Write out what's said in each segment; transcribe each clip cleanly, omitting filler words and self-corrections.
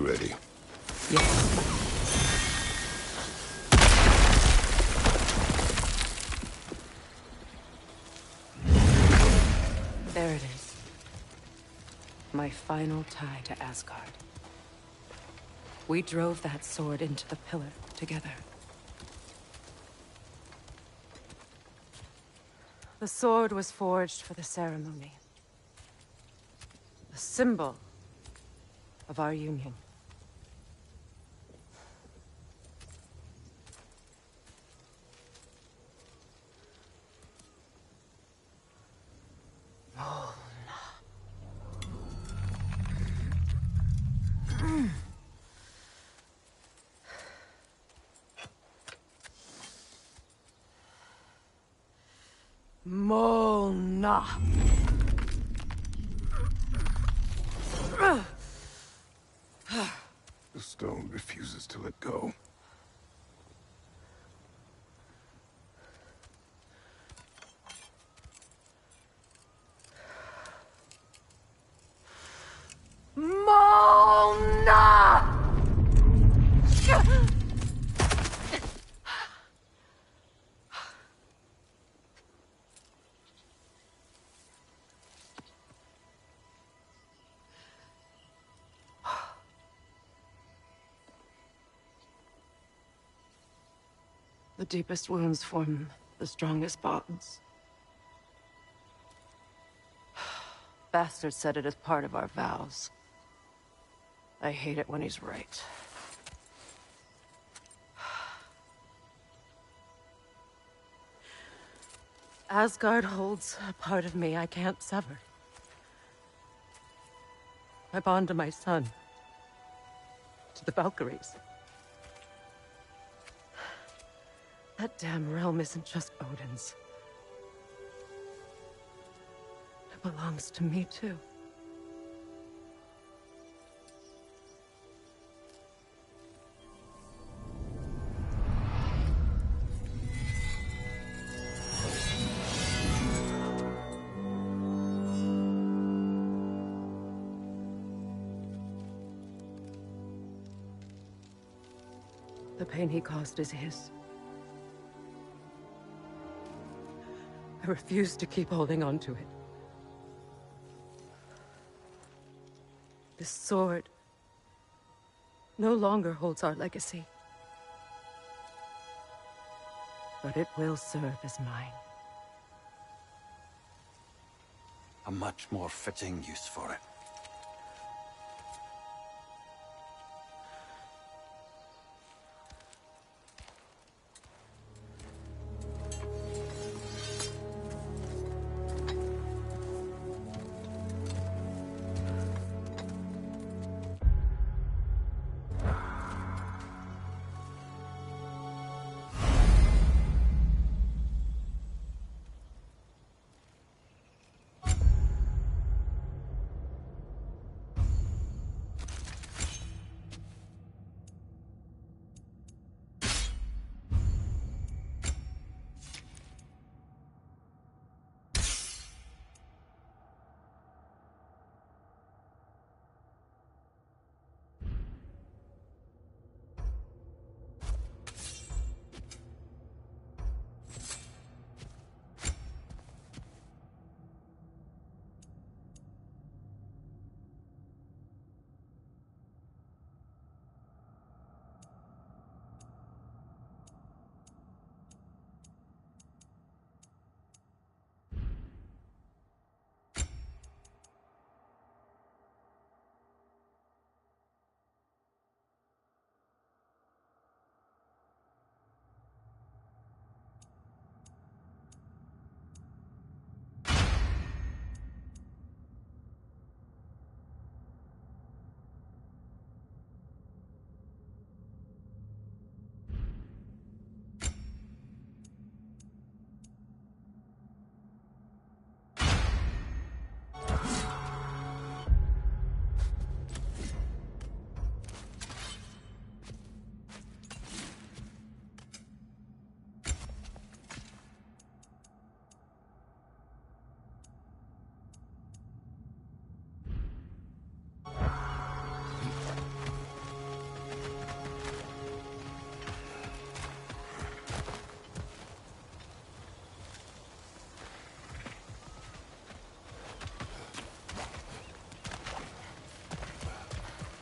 ready? Yes. There it is. My final tie to Asgard. We drove that sword into the pillar together. The sword was forged for the ceremony. A symbol of our union. Molna. The stone refuses to let go. Molna! The deepest wounds form the strongest bonds. Bastard said it as part of our vows. I hate it when he's right. Asgard holds a part of me I can't sever. I bond to my son. To the Valkyries. That damn realm isn't just Odin's. It belongs to me, too. The pain he caused is his. I refuse to keep holding on to it. This sword no longer holds our legacy. But it will serve as mine. A much more fitting use for it.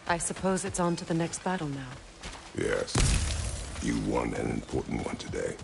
I suppose it's on to the next battle now. Yes. You won an important one today.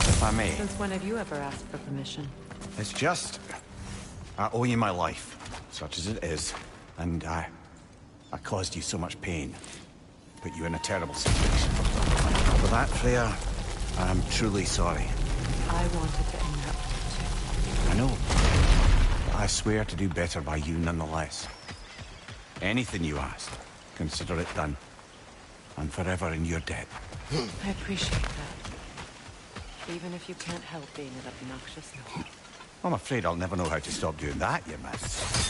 If I may. Since when have you ever asked for permission? It's just... I owe you my life, such as it is. And I caused you so much pain. Put you in a terrible situation. For that, Freya, I am truly sorry. I wanted to end that war I know. But I swear to do better by you nonetheless. Anything you ask, consider it done. I'm forever in your debt. too. I appreciate that. Even if you can't help being an obnoxious knob. I'm afraid I'll never know how to stop doing that, you miss.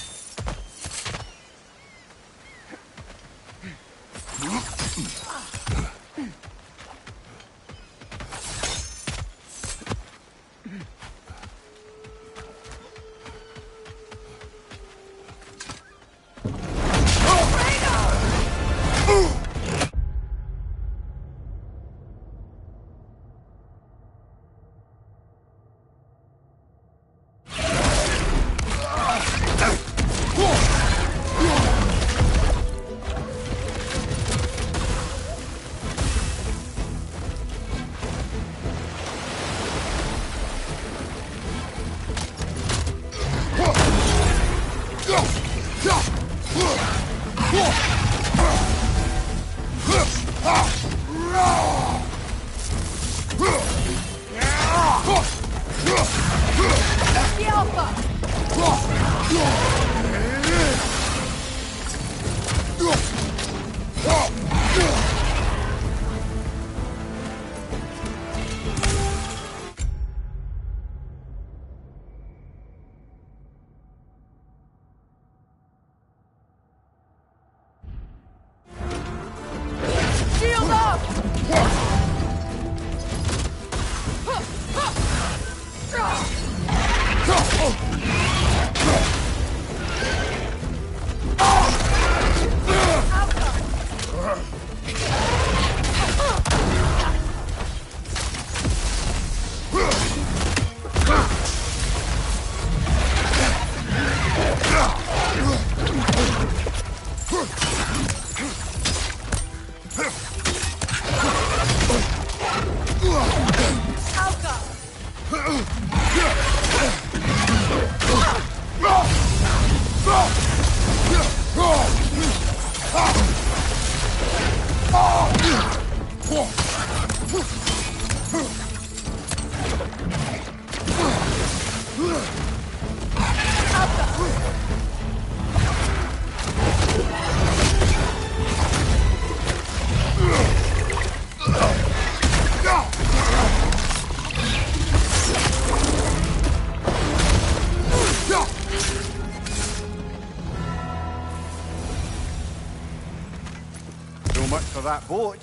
So much for that boat.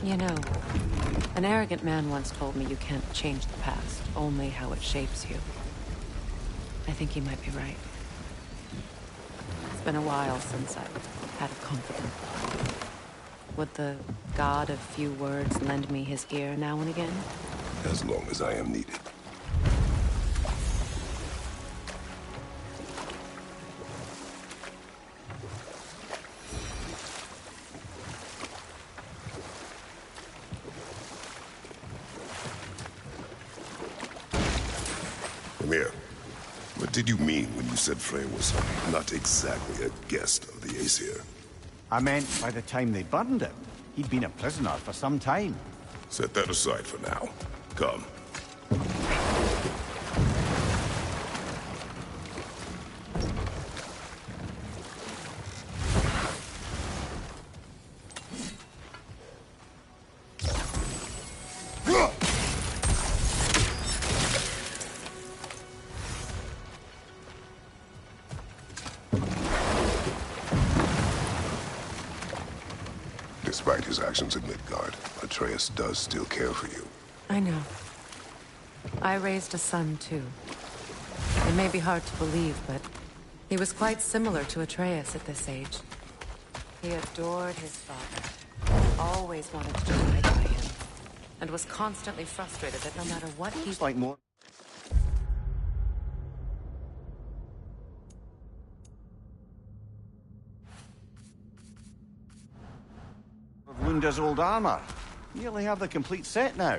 You know, an arrogant man once told me you can't change the past, only how it shapes you. I think he might be right. It's been a while since I've had a confidant. Would the god of few words lend me his ear now and again? As long as I am needed. Come here. What did you mean when you said Frey was not exactly a guest of the Aesir? I meant by the time they burned him, he'd been a prisoner for some time. Set that aside for now. Come. Despite his actions in Midgard, Atreus does still care for you. I know. I raised a son, too. It may be hard to believe, but he was quite similar to Atreus at this age. He adored his father, always wanted to do right by him, and was constantly frustrated that no matter what he... Looks like more... of Lunda's old armor. Nearly have the complete set now.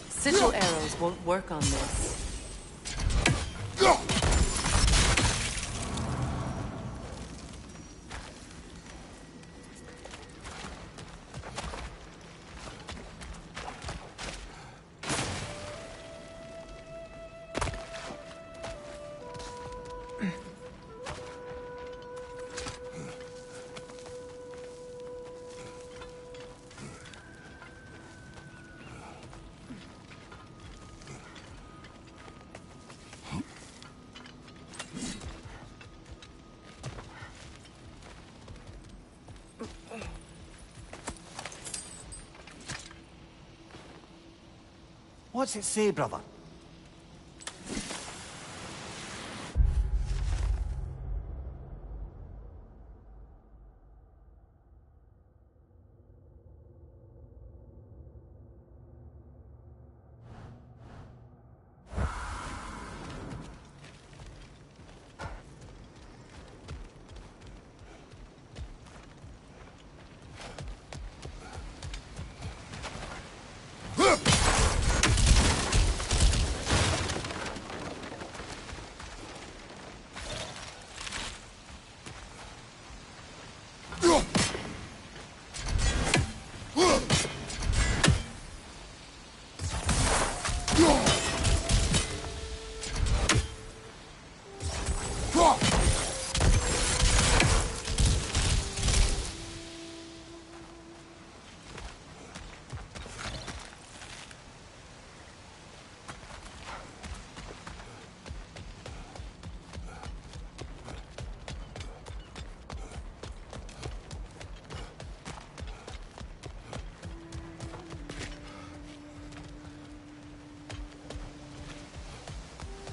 Sigil arrows won't work on this. What's it say, brother?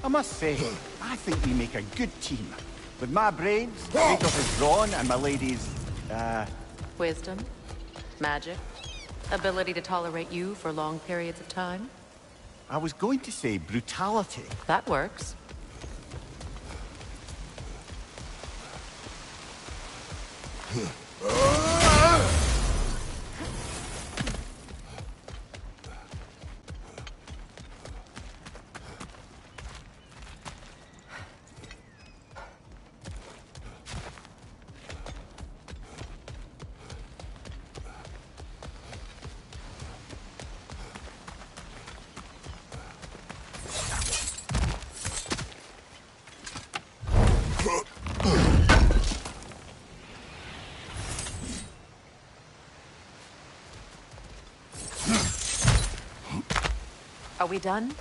I must say, I think we make a good team. With my brains, Kratos' brawn, and my lady's, Wisdom, magic, ability to tolerate you for long periods of time. I was going to say brutality. That works. Are we done?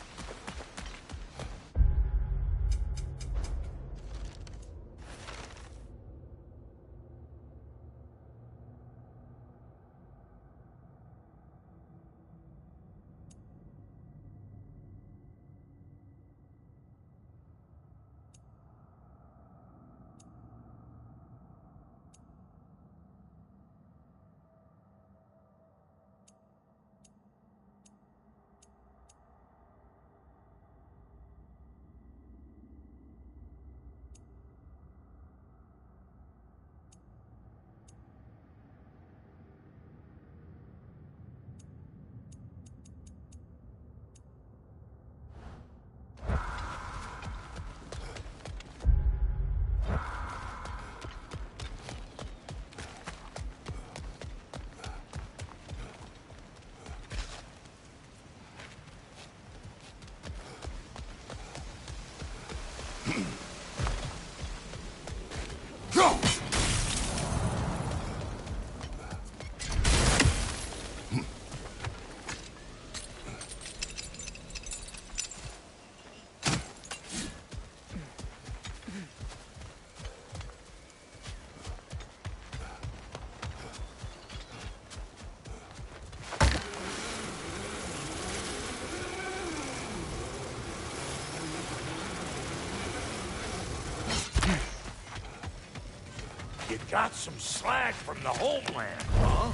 Got some slag from the homeland, huh?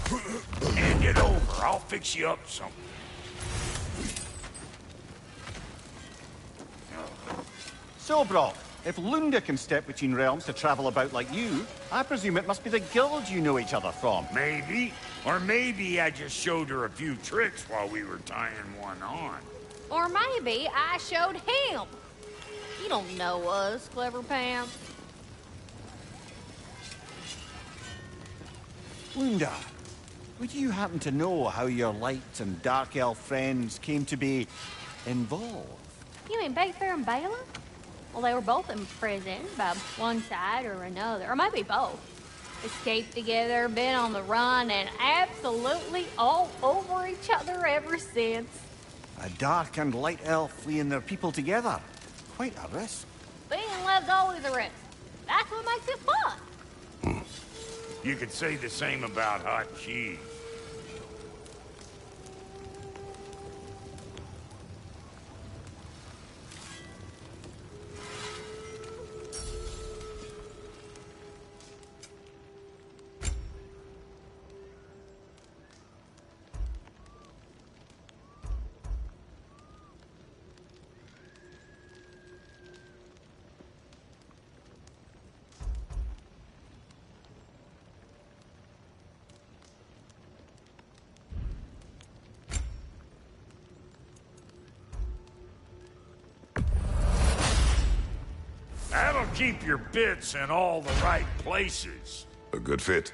Hand it over. I'll fix you up something. So, Brock, if Lunda can step between realms to travel about like you, I presume it must be the guild you know each other from. Maybe. Or maybe I just showed her a few tricks while we were tying one on. Or maybe I showed him. You don't know us, Clever Pam. Lunda, would you happen to know how your light and dark elf friends came to be involved? You mean Big Bear and Bela? Well, they were both in prison by one side or another, or maybe both. Escaped together, been on the run, and absolutely all over each other ever since. A dark and light elf fleeing their people together. Quite a risk. Being in love's always a risk. That's what makes it fun. You could say the same about hot cheese. That'll keep your bits in all the right places. A good fit.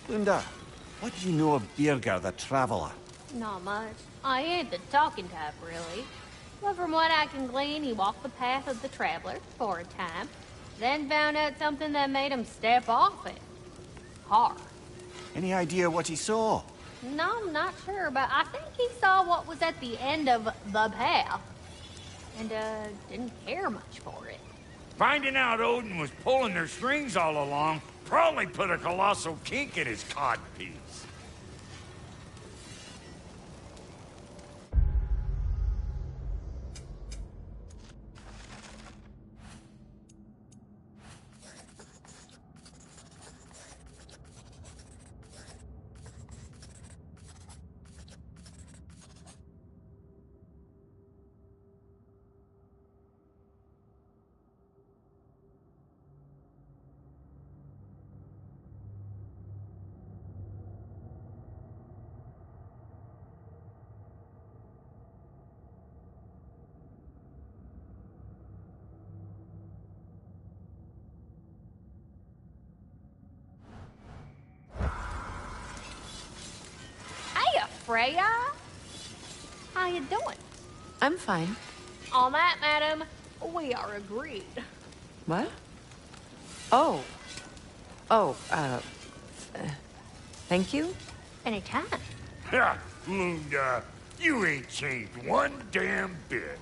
Lunda, what do you know of Birger the Traveler? Not much. I ain't the talking type, really. But from what I can glean, he walked the path of the traveler for a time, then found out something that made him step off it. Hard. Any idea what he saw? No, I'm not sure, but I think he saw what was at the end of the path. And, didn't care much for it. Finding out Odin was pulling their strings all along probably put a colossal kink in his codpiece. Freya? How you doing? I'm fine. On that, madam, we are agreed. What? Oh. Oh, thank you? Anytime. Ha! Lunda, you ain't changed one damn bit.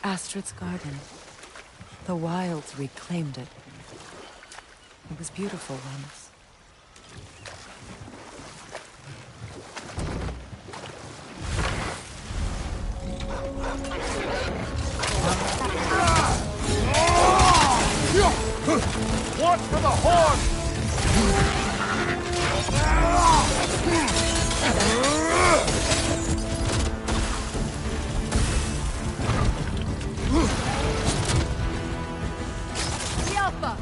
Astrid's garden. The wilds reclaimed it. It was beautiful once. Watch for the horse! The Alpha!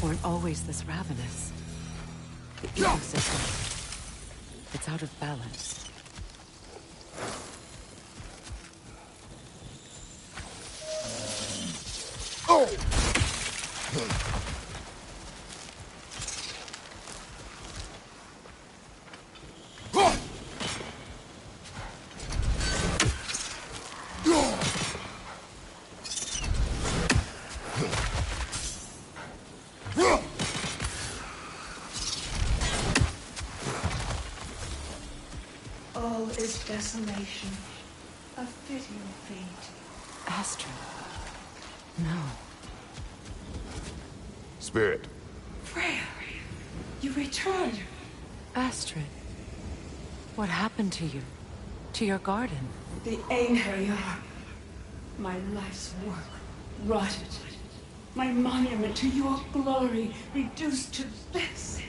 Weren't always this ravenous. The ecosystem, it's out of balance. All is desolation, a fitting fate. Astrid. No. Spirit. Freya, you returned. Astrid. What happened to you? To your garden? The anger you are. My life's work rotted. My monument to your glory reduced to this.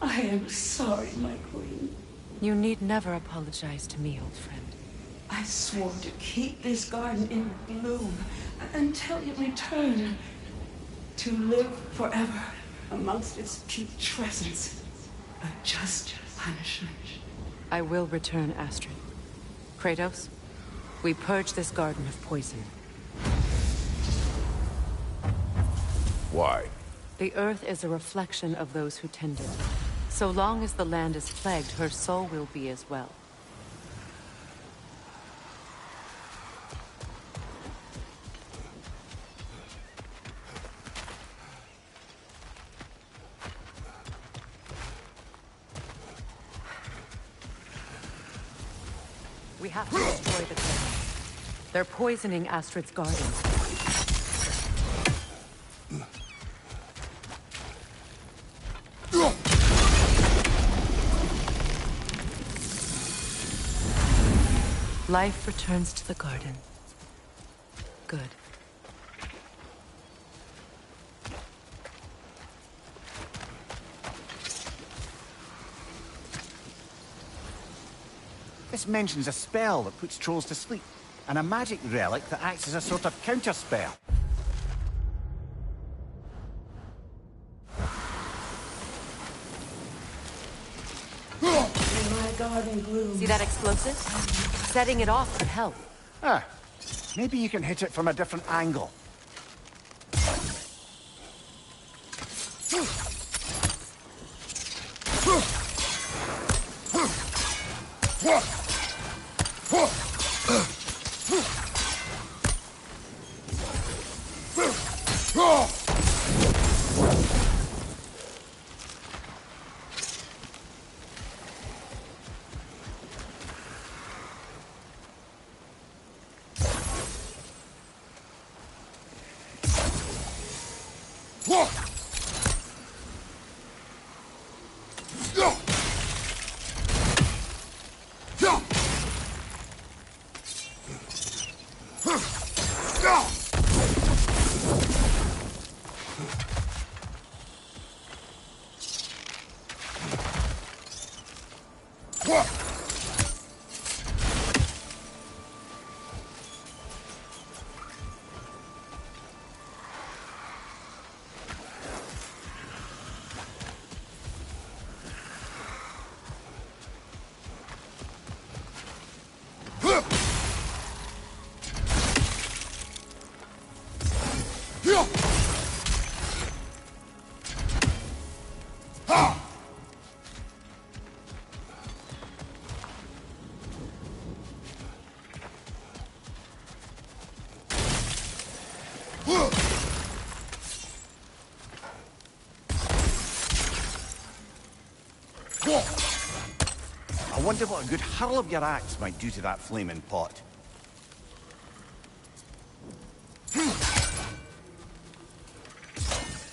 I am sorry, my queen. You need never apologize to me, old friend. I swore to keep this garden in bloom until you return. To live forever amongst its putrescence. A just punishment. I will return, Astrid. Kratos, we purge this garden of poison. Why? The earth is a reflection of those who tend it. So long as the land is plagued, her soul will be as well. We have to destroy the plague. They're poisoning Astrid's garden. Life returns to the garden. Good. This mentions a spell that puts trolls to sleep. and a magic relic that acts as a sort of counterspell. In my garden blooms. See that explosive? Setting it off could help. Ah, maybe you can hit it from a different angle. I wonder what a good hurl of your axe might do to that flaming pot.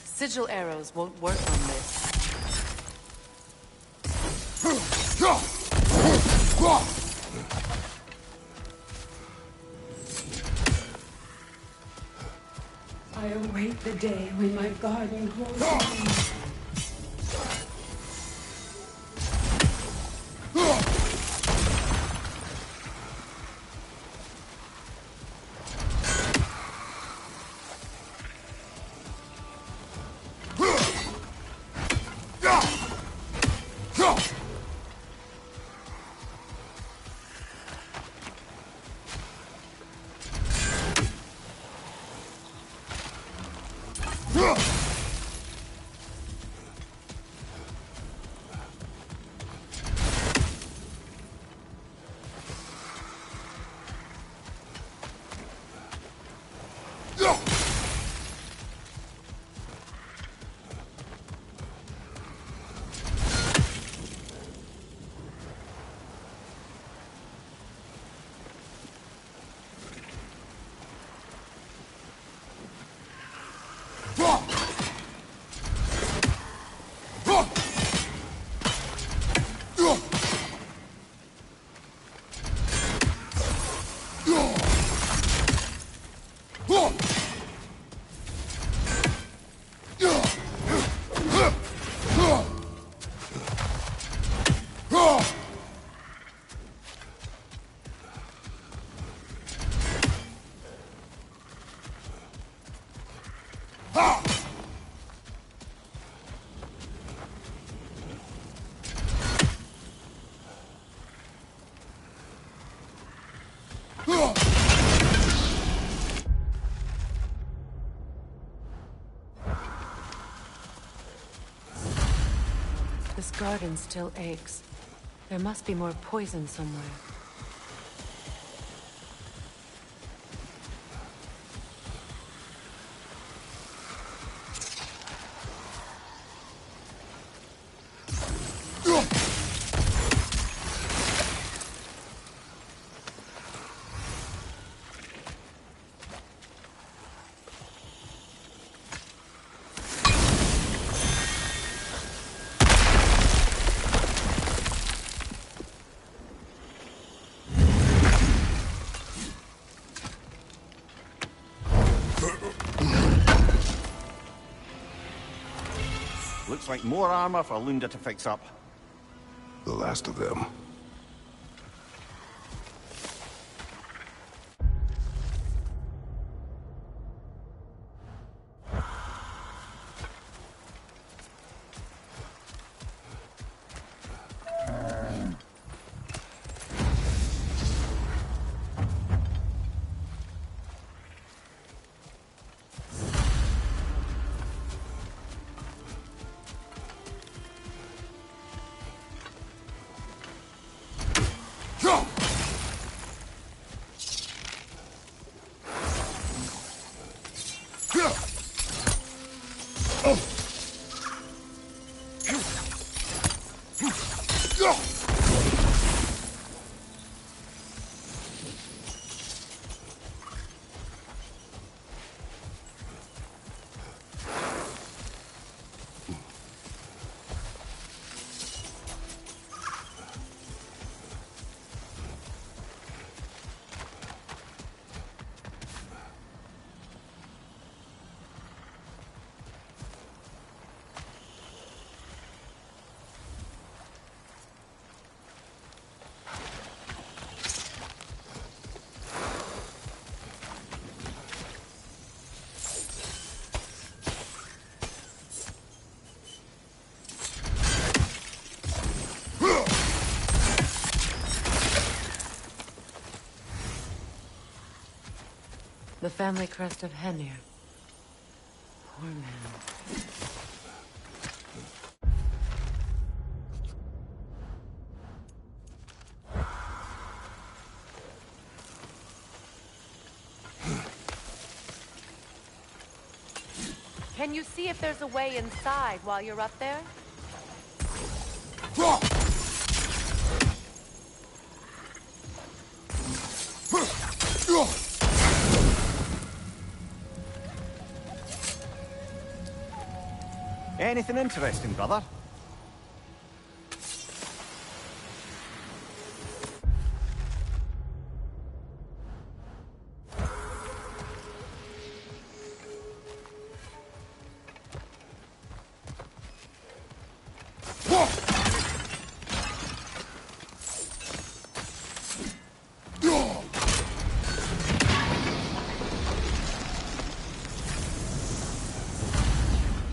Sigil arrows won't work on this. I await the day when my garden grows green. This garden still aches. There must be more poison somewhere. Looks like more armor for Lunda to fix up. The last of them. The family crest of Henir. Poor man. Can you see if there's a way inside while you're up there? Anything interesting, brother?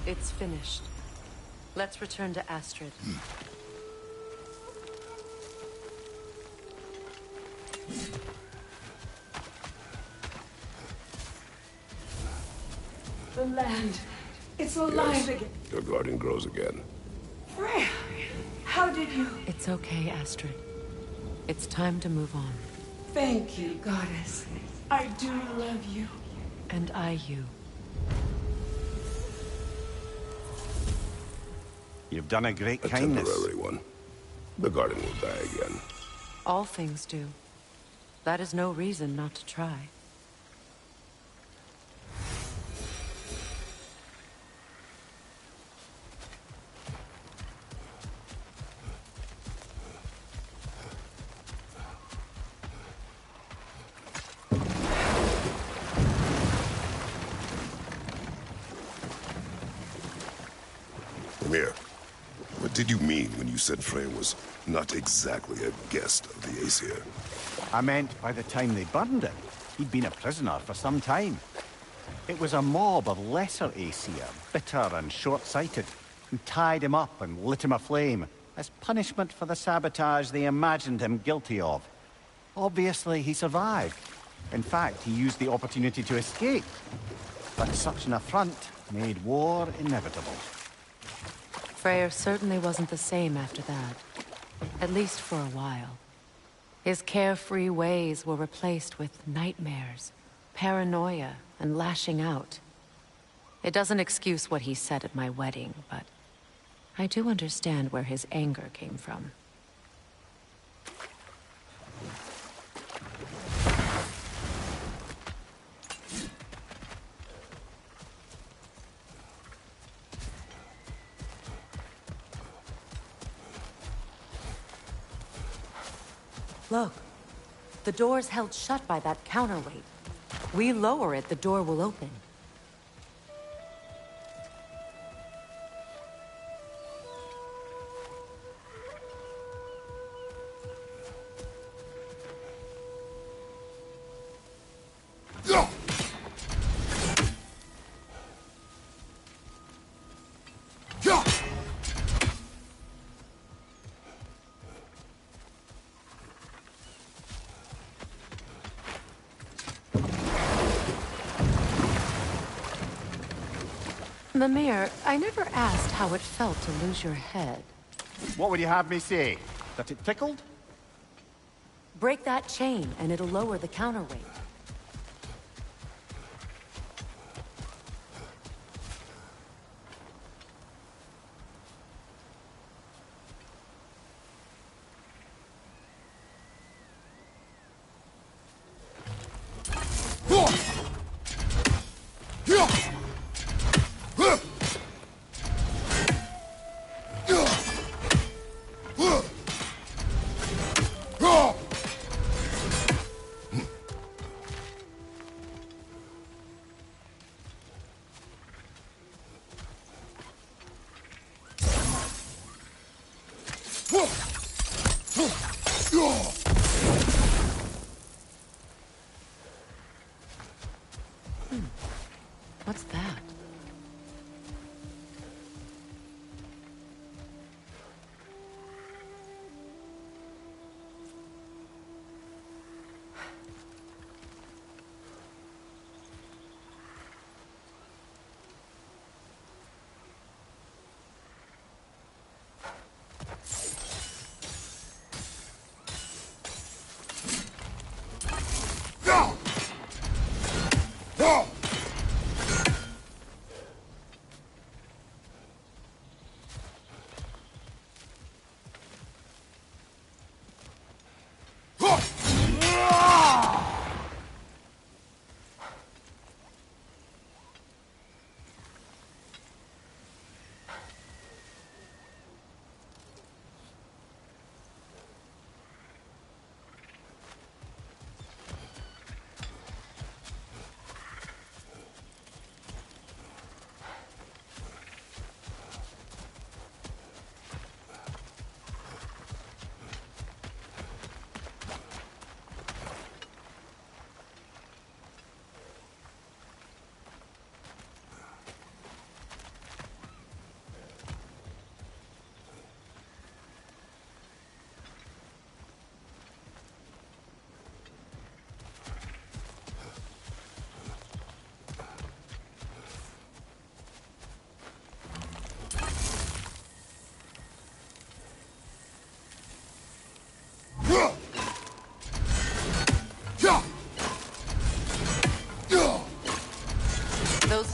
It's finished. Let's return to Astrid. The land. It's alive again. Your garden grows again. Freya, how did you... It's okay, Astrid. It's time to move on. Thank you, goddess. I do love you. And I you. You've done a great A kindness. temporary one. The garden will die again. All things do. That is no reason not to try. Amir, what did you mean when you said Freya was not exactly a guest of the Aesir? I meant by the time they burned him, he'd been a prisoner for some time. It was a mob of lesser Aesir, bitter and short-sighted, who tied him up and lit him aflame as punishment for the sabotage they imagined him guilty of. Obviously, he survived. In fact, he used the opportunity to escape. But such an affront made war inevitable. Freyr certainly wasn't the same after that. At least for a while. His carefree ways were replaced with nightmares, paranoia, and lashing out. It doesn't excuse what he said at my wedding, but I do understand where his anger came from. Look, the door's held shut by that counterweight. We lower it, the door will open. Mimir, I never asked how it felt to lose your head. What would you have me say? That it tickled? Break that chain, and it'll lower the counterweight.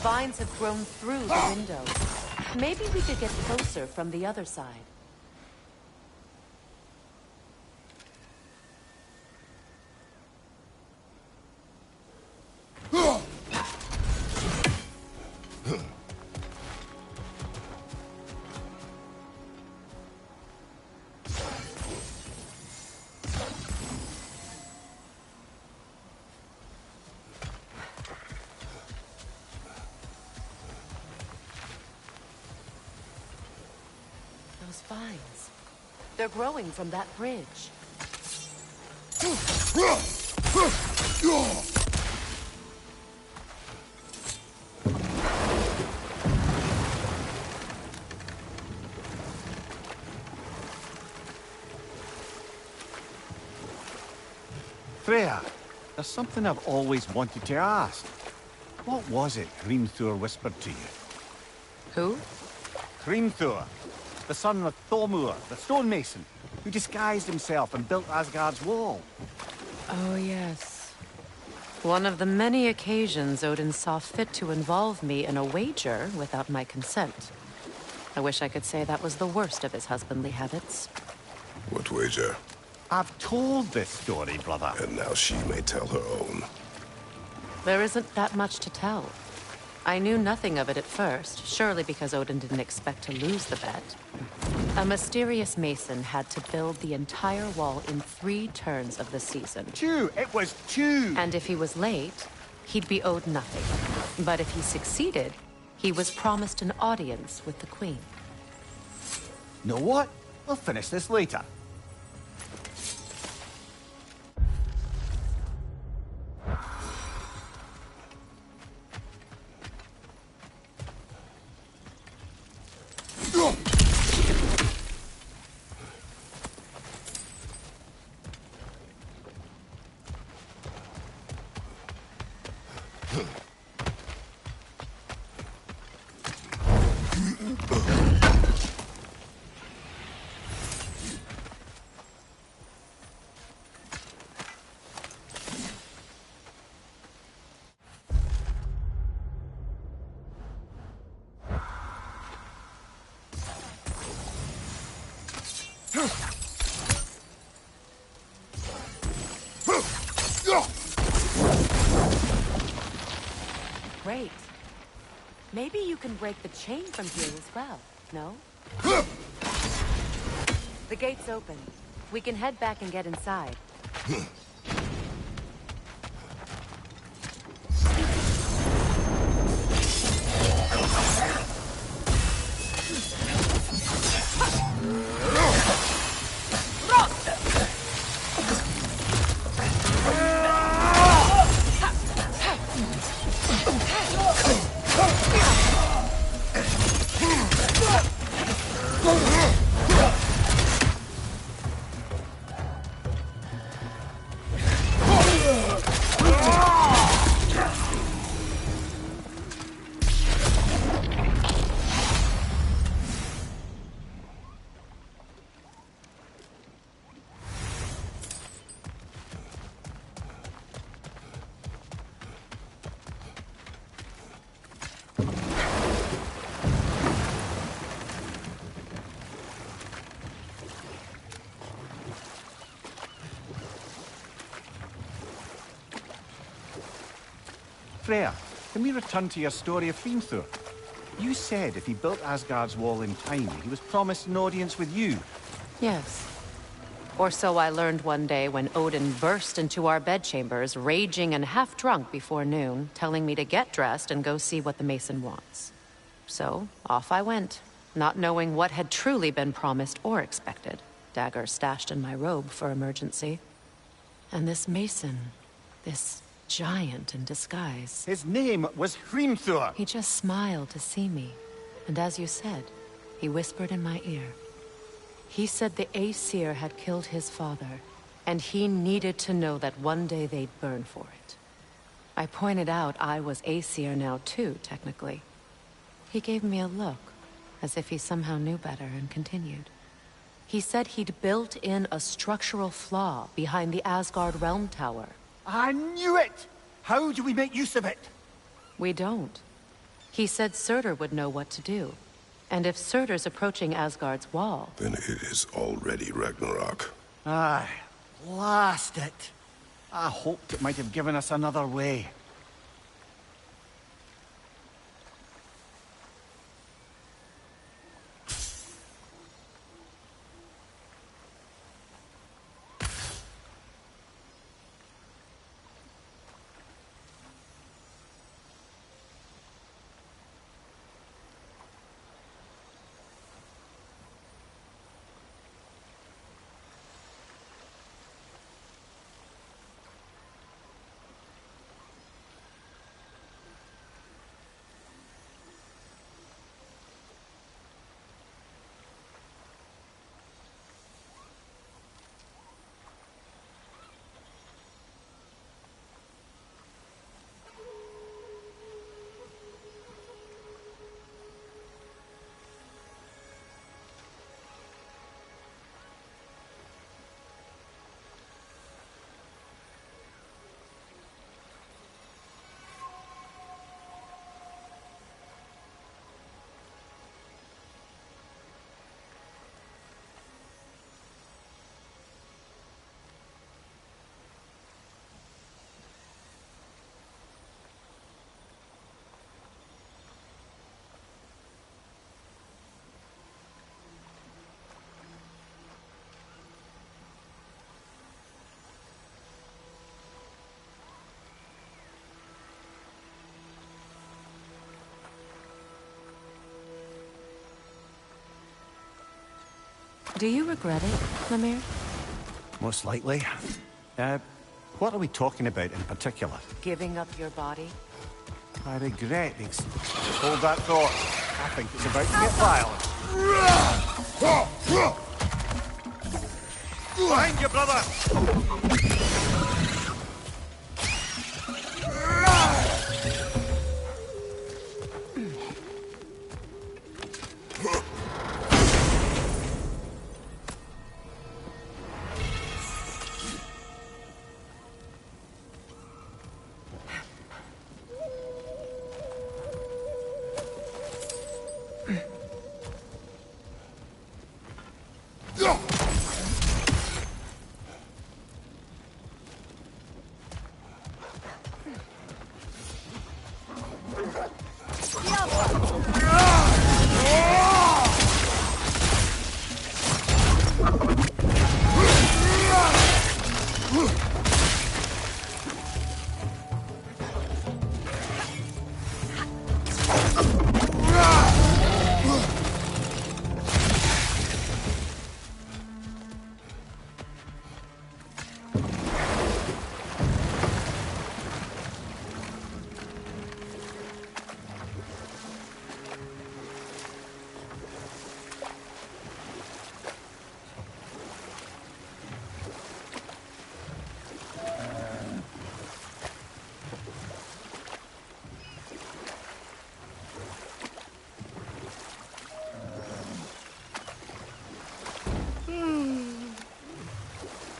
vines have grown through the window. Maybe we could get closer from the other side. Those vines. They're growing from that bridge. Freya, there's something I've always wanted to ask. What was it Hrimthur whispered to you? Who? Hrimthur, the son of Thormur, the stonemason, who disguised himself and built Asgard's wall. Oh, yes. One of the many occasions Odin saw fit to involve me in a wager without my consent. I wish I could say that was the worst of his husbandly habits. What wager? I've told this story, brother. And now she may tell her own. There isn't that much to tell. I knew nothing of it at first, surely because Odin didn't expect to lose the bet. A mysterious mason had to build the entire wall in 3 turns of the season. 2! It was 2! And if he was late, he'd be owed nothing. But if he succeeded, he was promised an audience with the queen. Know what? We'll finish this later. Great. Maybe you can break the chain from here as well, no? The gate's open. We can head back and get inside. Freya, can we return to your story of Hrimthur? You said if he built Asgard's wall in time, he was promised an audience with you. Yes. Or so I learned one day when Odin burst into our bedchambers, raging and half-drunk before noon, telling me to get dressed and go see what the mason wants. So, off I went, not knowing what had truly been promised or expected, dagger stashed in my robe for emergency. And this mason, this giant in disguise. His name was Hrimthur! He just smiled to see me, and as you said, he whispered in my ear. He said the Aesir had killed his father, and he needed to know that one day they'd burn for it. I pointed out I was Aesir now too, technically. He gave me a look, as if he somehow knew better, and continued. He said he'd built in a structural flaw behind the Asgard Realm Tower. I knew it! How do we make use of it? We don't. He said Surtur would know what to do. And if Surtur's approaching Asgard's wall... Then it is already Ragnarok. Aye, blast it. I hoped it might have given us another way. Do you regret it, Lemire? Most likely. What are we talking about in particular? Giving up your body? I regret hold that thought. I think it's about to get violent. Behind you, brother!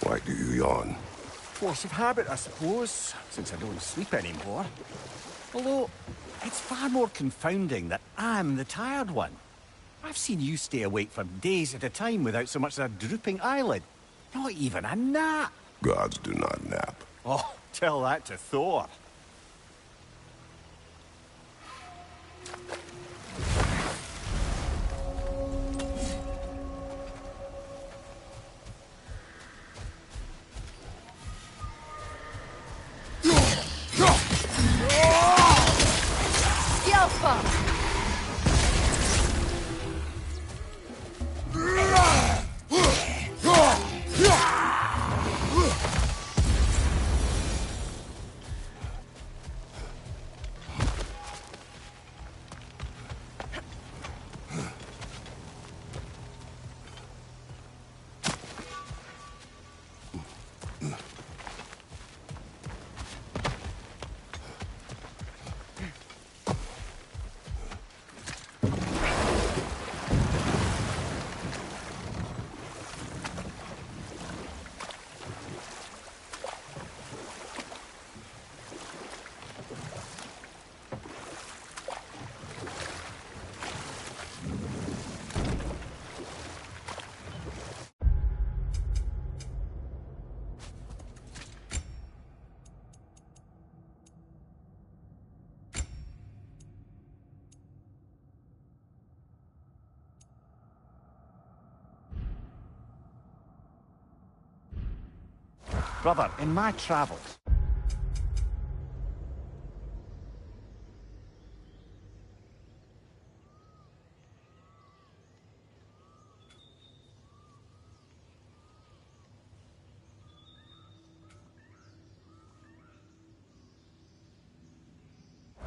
Why do you yawn? Force of habit, I suppose, since I don't sleep anymore. Although, it's far more confounding that I'm the tired one. I've seen you stay awake for days at a time without so much as a drooping eyelid. Not even a nap. Gods do not nap. Oh, tell that to Thor. Brother, in my travels,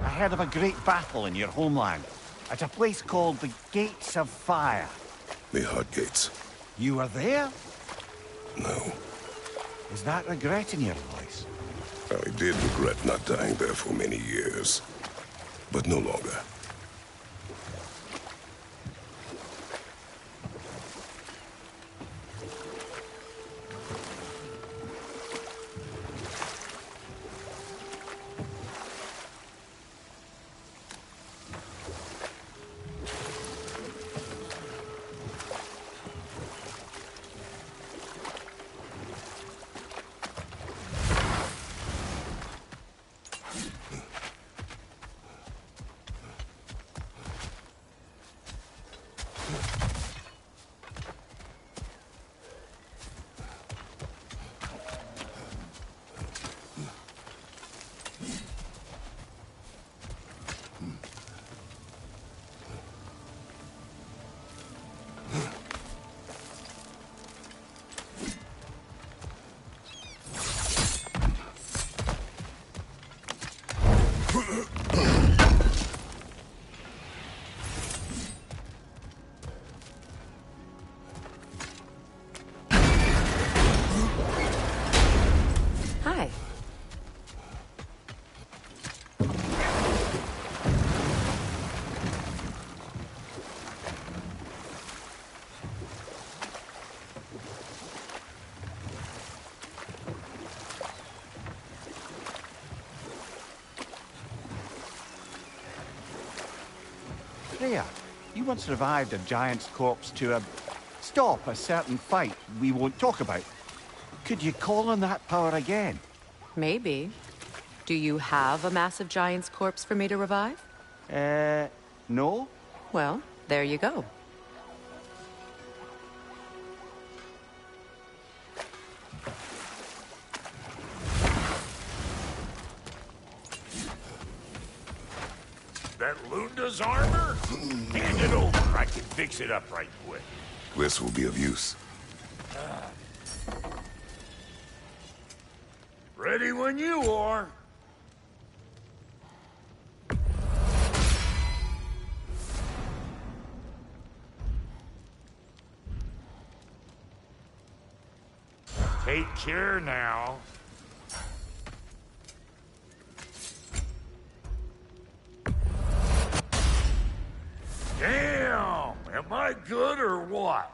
I heard of a great battle in your homeland, at a place called the Gates of Fire. The Heart Gates. You were there? No. Is that regret in your voice? I did regret not dying there for many years. But no longer. Hi. Freya, you once revived a giant's corpse to stop a certain fight we won't talk about. Could you call on that power again? Maybe. Do you have a massive giant's corpse for me to revive? No? Well, there you go. That Lunda's armor? Hand it over. I can fix it up right quick. This will be of use. Ready when you are. Take care now. Damn! Am I good or what?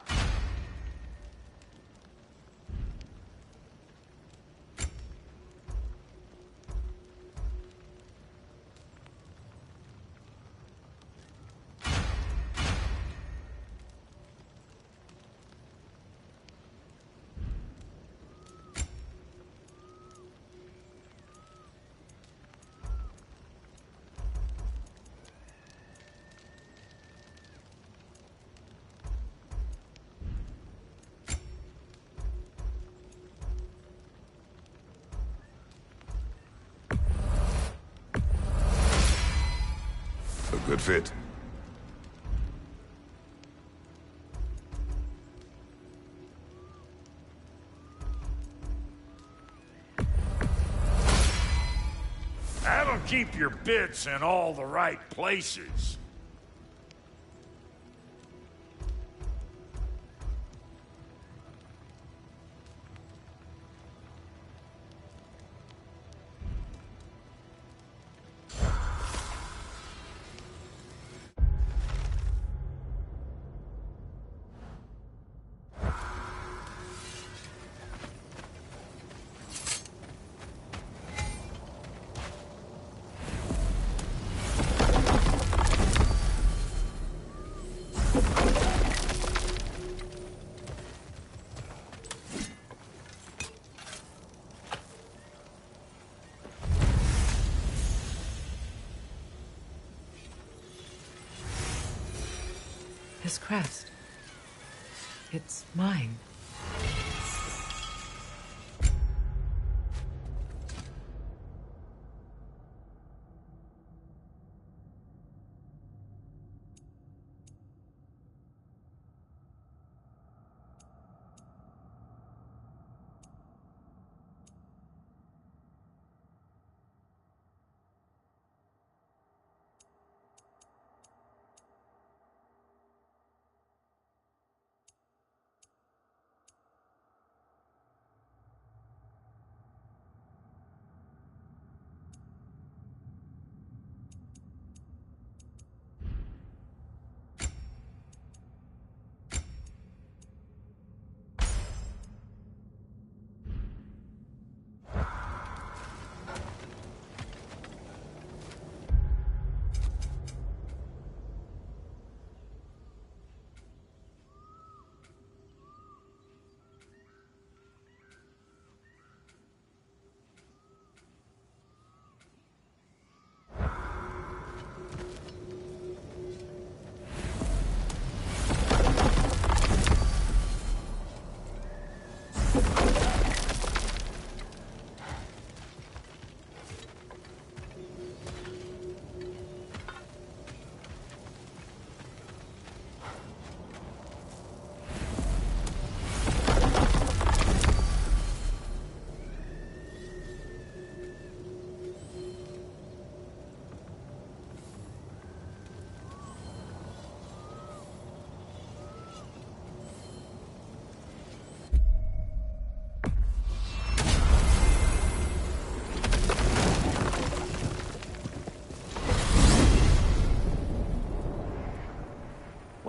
A good fit. That'll keep your bits in all the right places. His crest. It's mine.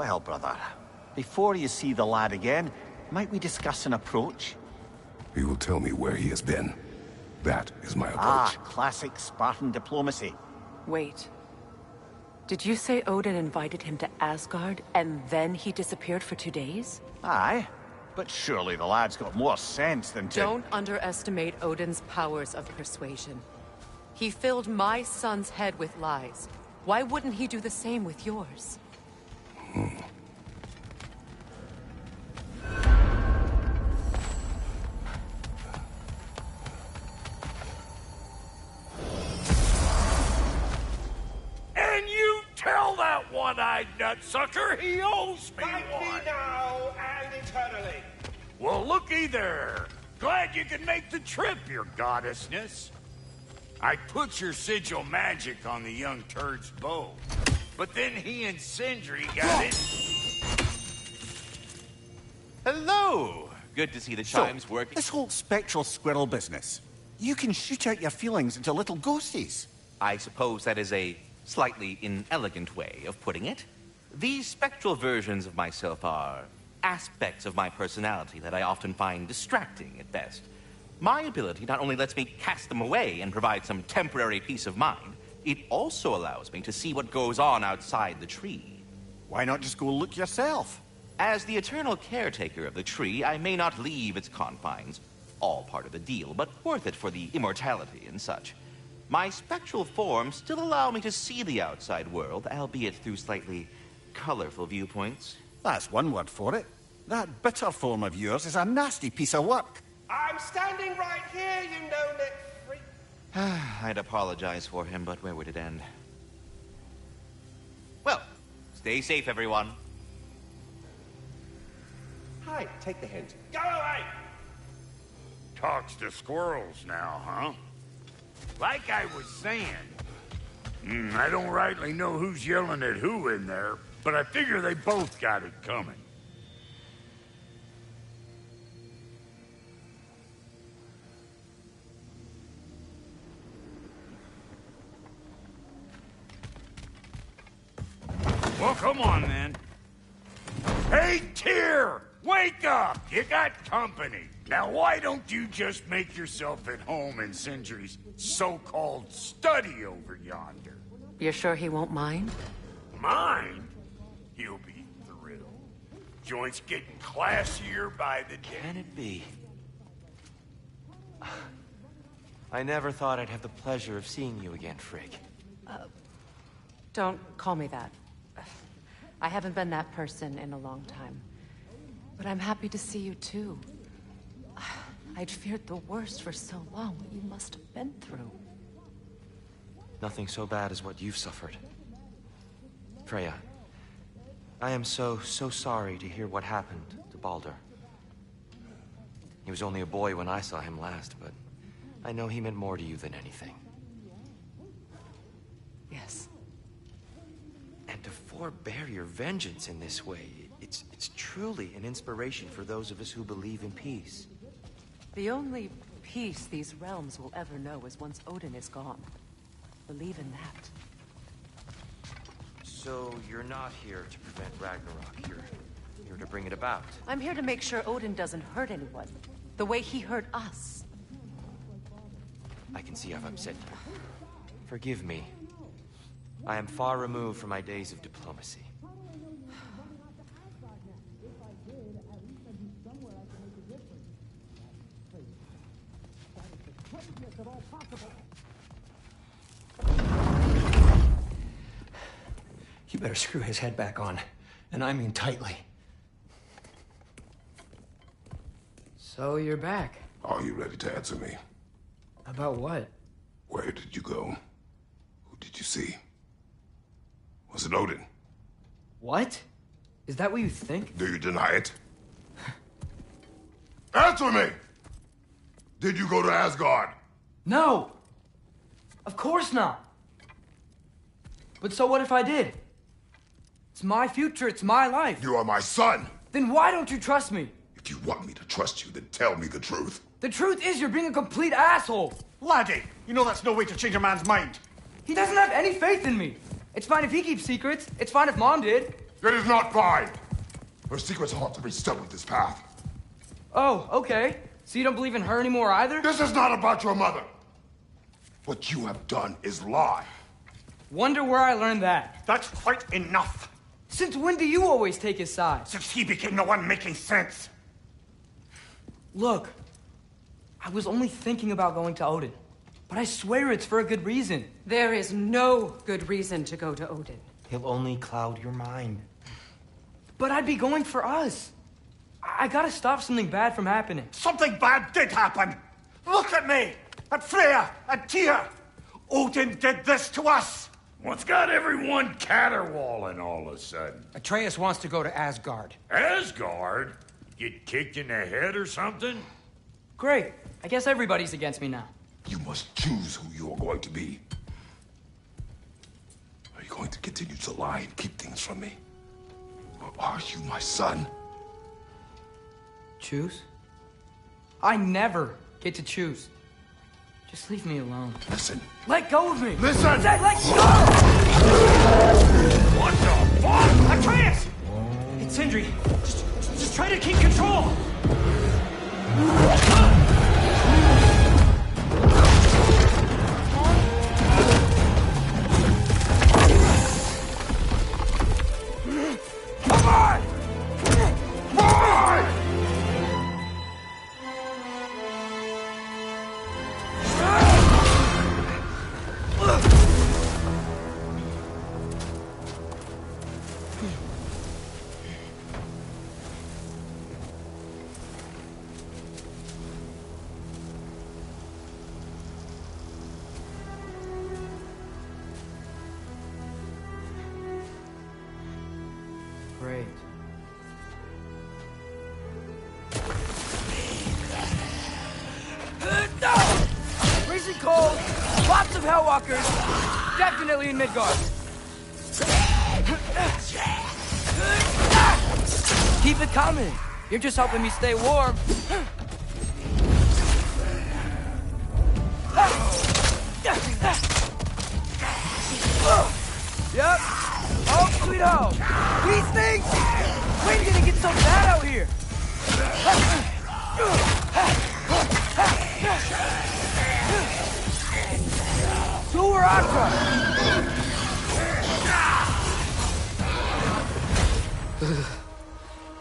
Well, brother, before you see the lad again, might we discuss an approach? He will tell me where he has been. That is my approach. Ah, classic Spartan diplomacy. Wait. Did you say Odin invited him to Asgard, and then he disappeared for 2 days? Aye, but surely the lad's got more sense than to... Don't underestimate Odin's powers of persuasion. He filled my son's head with lies. Why wouldn't he do the same with yours? And you tell that one-eyed nutsucker he owes me Fight me one. now and eternally. Well, looky there. Glad you can make the trip, your goddessness. I put your sigil magic on the young turd's bow, but then he and Sindri got it. Hello! Good to see the chimes working. This whole spectral squirrel business. You can shoot out your feelings into little ghosties. I suppose that is a slightly inelegant way of putting it. These spectral versions of myself are aspects of my personality that I often find distracting at best. My ability not only lets me cast them away and provide some temporary peace of mind, it also allows me to see what goes on outside the tree. Why not just go look yourself? As the eternal caretaker of the tree, I may not leave its confines. All part of the deal, but worth it for the immortality and such. My spectral forms still allow me to see the outside world, albeit through slightly colorful viewpoints. That's one word for it. That bitter form of yours is a nasty piece of work. I'm standing right here, you no-neck freak. I'd apologize for him, but where would it end? Well, stay safe, everyone. Hi, take the hint. Go away! Talks to squirrels now, huh? Like I was saying, I don't rightly know who's yelling at who in there, but I figure they both got it coming. Well, come on, then. Hey, Tyr! Wake up! You got company. Now, why don't you just make yourself at home in Sindri's so-called study over yonder? You're sure he won't mind? Mind? He'll be thrilled. Joint's getting classier by the day. Can it be? I never thought I'd have the pleasure of seeing you again, Frigg. Don't call me that. I haven't been that person in a long time. But I'm happy to see you too. I'd feared the worst for so long, what you must have been through. Nothing so bad as what you've suffered. Freya, I am so sorry to hear what happened to Baldur. He was only a boy when I saw him last, but I know he meant more to you than anything. Yes. And to forbear your vengeance in this way, it's truly an inspiration for those of us who believe in peace. The only peace these realms will ever know is once Odin is gone. Believe in that. So you're not here to prevent Ragnarok. You're here to bring it about. I'm here to make sure Odin doesn't hurt anyone, the way he hurt us. I can see I've upset you. Forgive me. I am far removed from my days of diplomacy. You better screw his head back on, and I mean tightly. So you're back. Are you ready to answer me? About what? Where did you go? Who did you see? Was it Odin? What? Is that what you think? Do you deny it? Answer me! Did you go to Asgard? No! Of course not! But so what if I did? It's my future, it's my life. You are my son! Then why don't you trust me? If you want me to trust you, then tell me the truth. The truth is you're being a complete asshole! Laddie, you know that's no way to change a man's mind. He doesn't have any faith in me. It's fine if he keeps secrets. It's fine if Mom did. It is not fine. Her secrets ought to be stuck with this path. Oh, okay. So you don't believe in her anymore either? This is not about your mother. What you have done is lie. Wonder where I learned that. That's quite enough. Since when do you always take his side? Since he became the one making sense. Look, I was only thinking about going to Odin. But I swear it's for a good reason. There is no good reason to go to Odin. He'll only cloud your mind. But I'd be going for us. I gotta stop something bad from happening. Something bad did happen. Look at me, at Freya, at Tyr. Odin did this to us. What's got everyone caterwauling all of a sudden? Atreus wants to go to Asgard. Asgard? Get kicked in the head or something? Great. I guess everybody's against me now. You must choose who you are going to be. Are you going to continue to lie and keep things from me? Or are you my son? Choose? I never get to choose. Just leave me alone. Listen. Let go of me! Listen! I said let go! What the fuck? Atreus! It's Sindri. Just try to keep control! Come on! Boy! Great. Freezing cold, lots of Hellwalkers, definitely in Midgard. Keep it coming. You're just helping me stay warm. Yep. Oh, sweet home. These things! When did it get so bad out here? Sewer Aqua!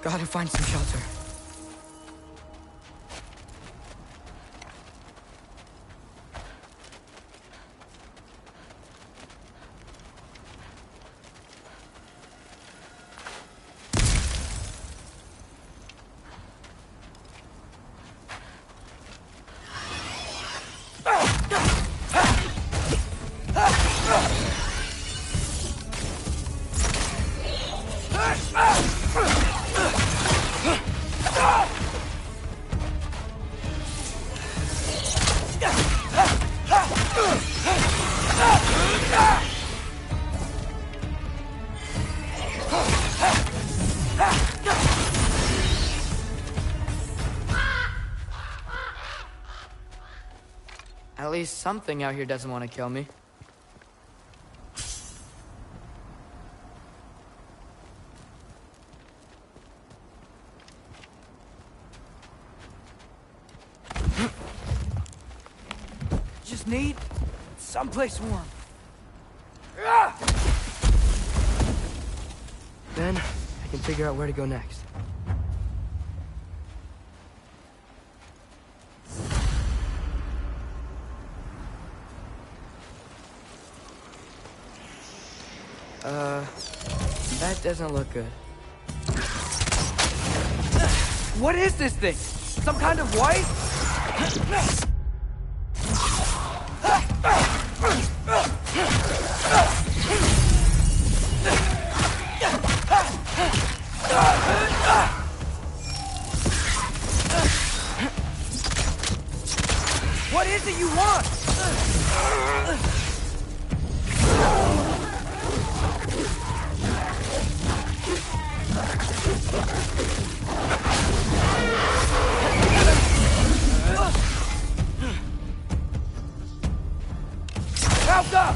Gotta find some shelter. At least something out here doesn't want to kill me. Just need someplace warm. Then I can figure out where to go next. That doesn't look good. What is this thing? Some kind of white? What is it you want? Help up!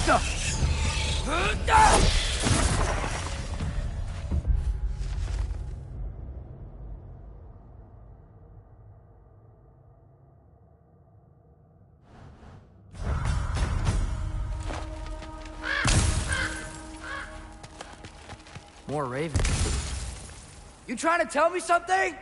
Helga! More ravens. You trying to tell me something?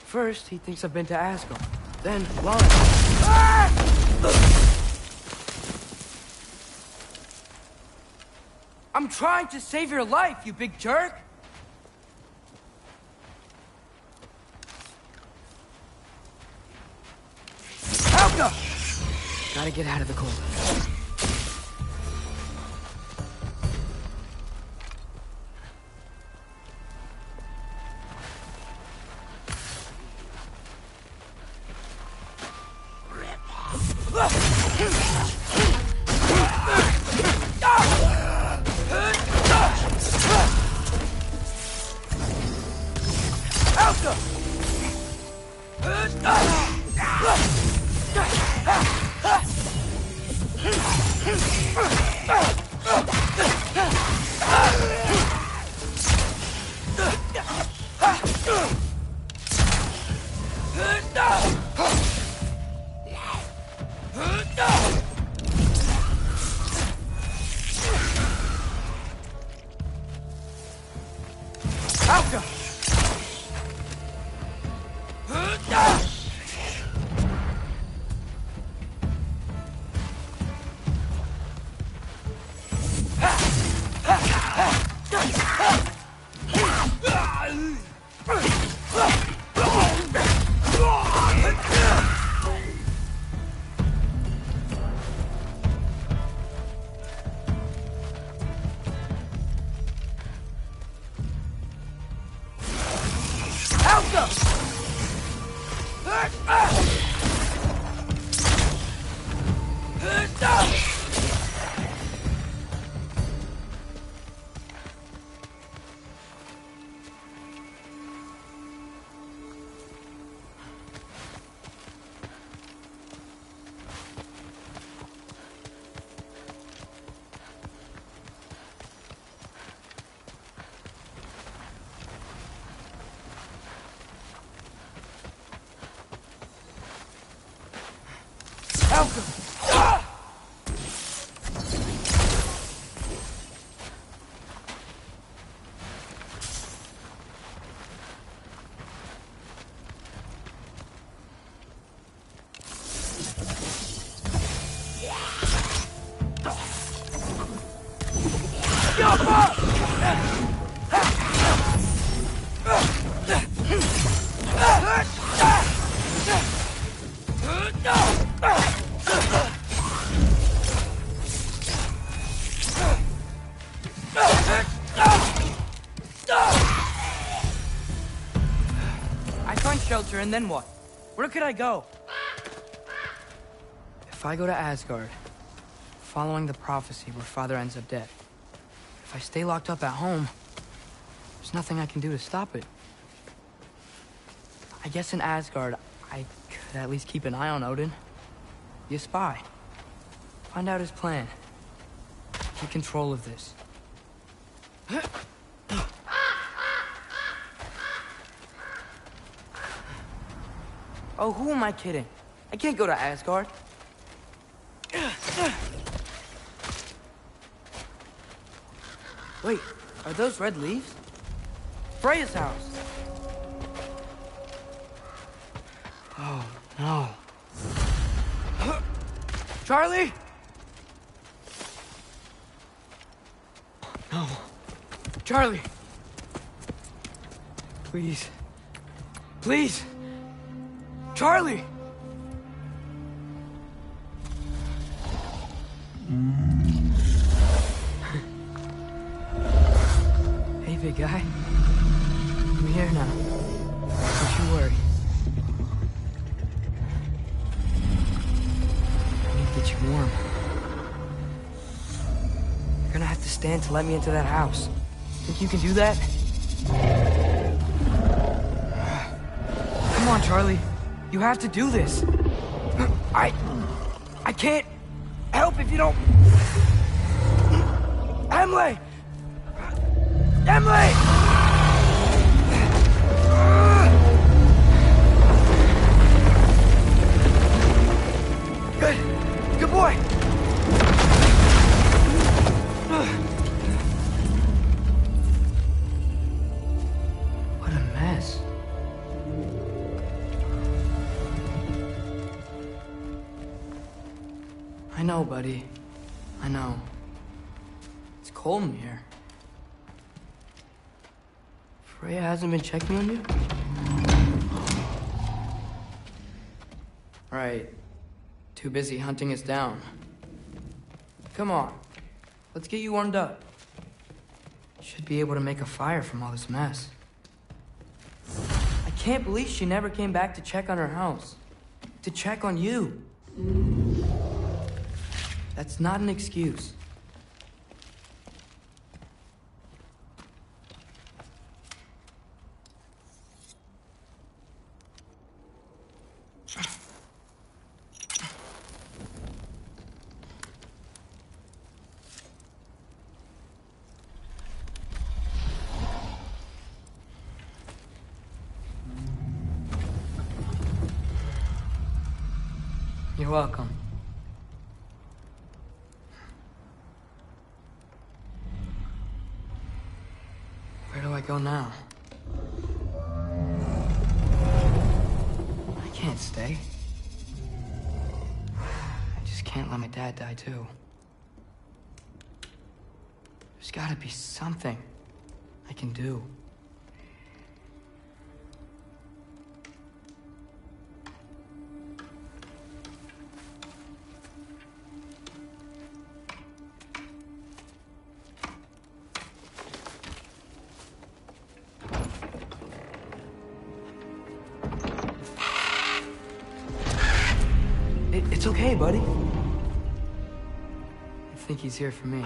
First, he thinks I've been to Asgard. Then, Lana. Ah! I'm trying to save your life, you big jerk! Helga! Gotta get out of the cold. Shelter, and then what? Where could I go? If I go to Asgard, following the prophecy where Father ends up dead, if I stay locked up at home, there's nothing I can do to stop it. I guess in Asgard, I could at least keep an eye on Odin. Be a spy. Find out his plan. Take control of this. Oh, who am I kidding? I can't go to Asgard. Wait, are those red leaves? Freya's house. Oh, no. Charlie? Charlie! Please. Please! Charlie! Hey, big guy. I'm here now. Don't you worry. I need to get you warm. You're gonna have to stand to let me into that house. Think you can do that? Come on, Charlie. You have to do this. I can't help if you don't... Emily! Emily! Good. Good boy. What a mess. I know, buddy. I know. It's cold in here. Freya hasn't been checking on you? Right. Too busy hunting us down. Come on. Let's get you warmed up. Should be able to make a fire from all this mess. I can't believe she never came back to check on her house. To check on you. That's not an excuse. You're welcome. Where do I go now? I can't stay. I just can't let my dad die too. There's gotta be something I can do. It's okay, buddy. I think he's here for me.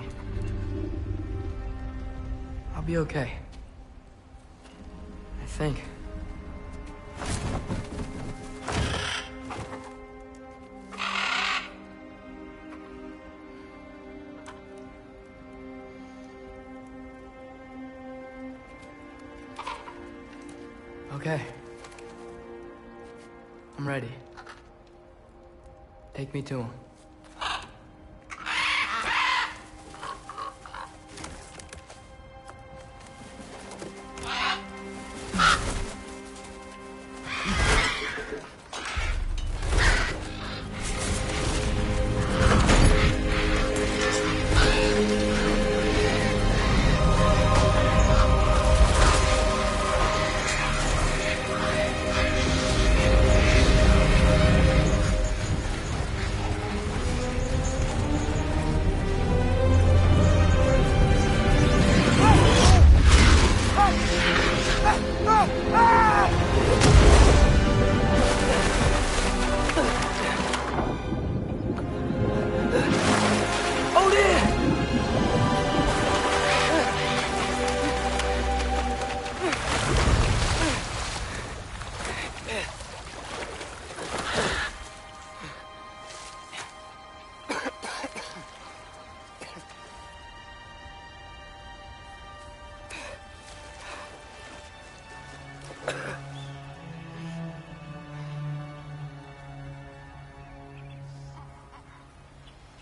I'll be okay. I think. Okay. I'm ready. Take me to him.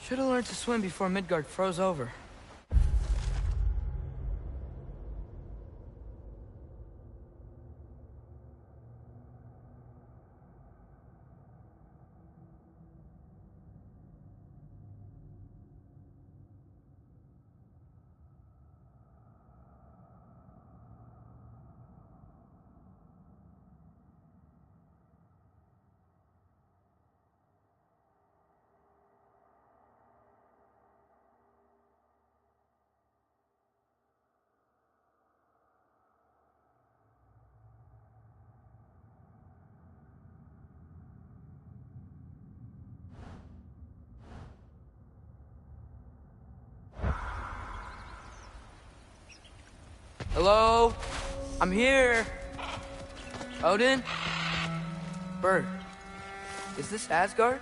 Should have learned to swim before Midgard froze over. Hello? I'm here. Odin? Bird. Is this Asgard?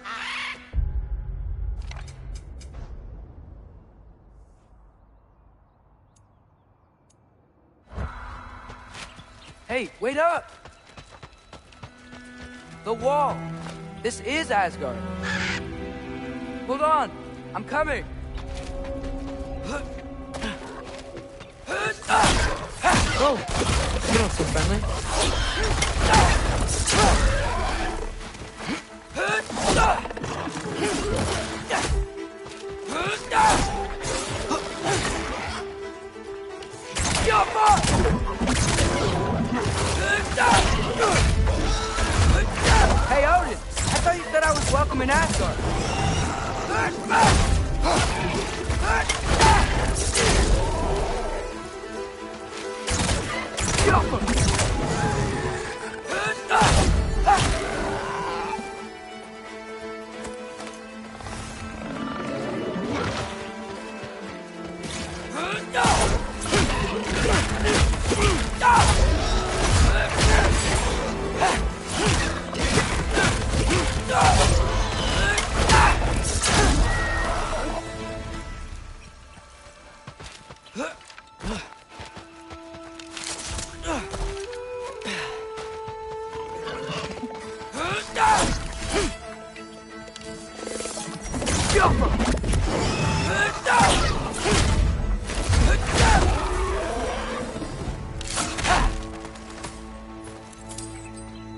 Hey, wait up! The wall! This is Asgard. Hold on! I'm coming! Oh! You don't seem friendly. Hey, Odin! I thought you said I was welcome in Asgard.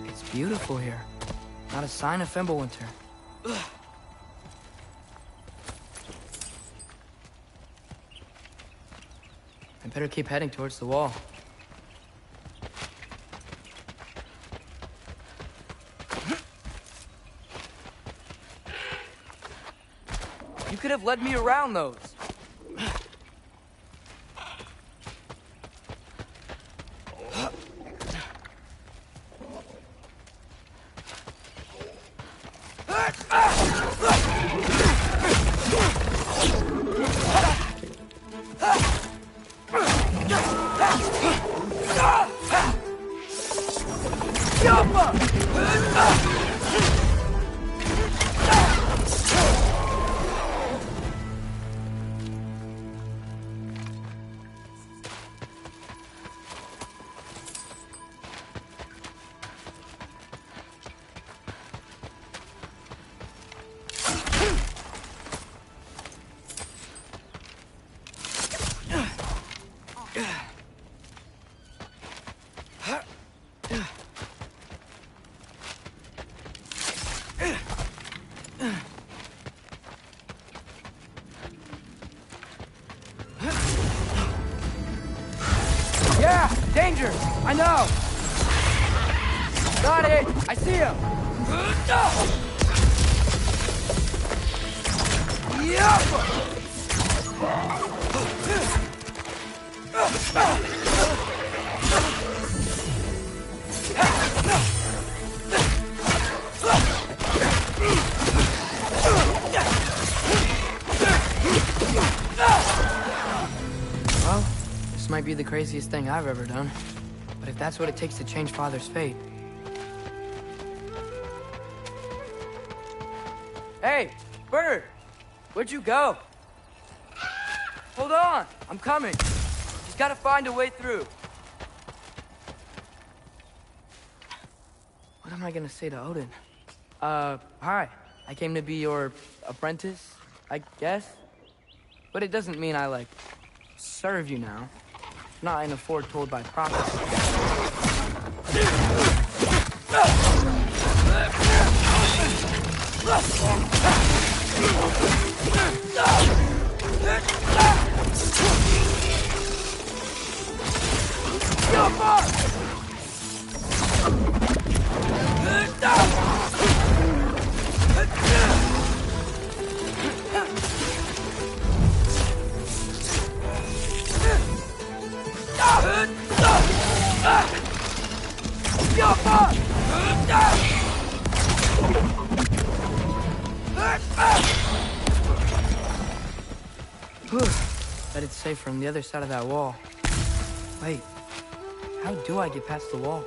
It's beautiful here. Not a sign of Fimbulwinter. I better keep heading towards the wall. You could have led me around those. Yeah, danger! I know! Got it! I see him! Well, this might be the craziest thing I've ever done. But if that's what it takes to change Father's fate... Hey, Bird! Where'd you go? Hold on! I'm coming! Just gotta find a way through. What am I gonna say to Odin? Hi. I came to be your apprentice, I guess? But it doesn't mean I, like, serve you now. Not in a foretold by prophecy. Bet it's safe from the other side of that wall. Wait, how do I get past the wall?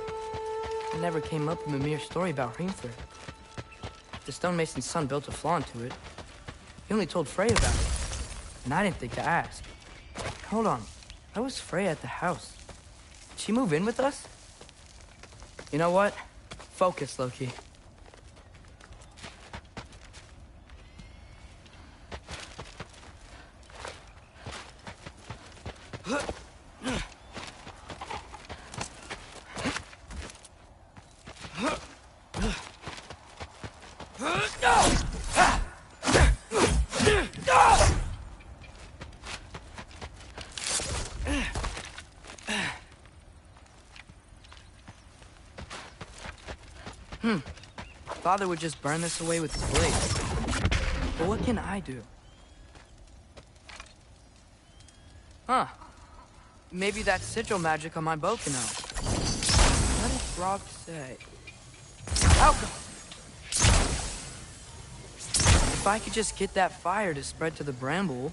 It never came up in Mimir's story about Hrimthur. The stonemason's son built a flaw into it. He only told Freya about it, and I didn't think to ask. Hold on, how was Freya at the house? Did she move in with us? You know what? Focus, Loki. Father would just burn this away with his blade. But what can I do? Huh. Maybe that sigil magic on my bow can help. What did Brock say? Alka! If I could just get that fire to spread to the bramble...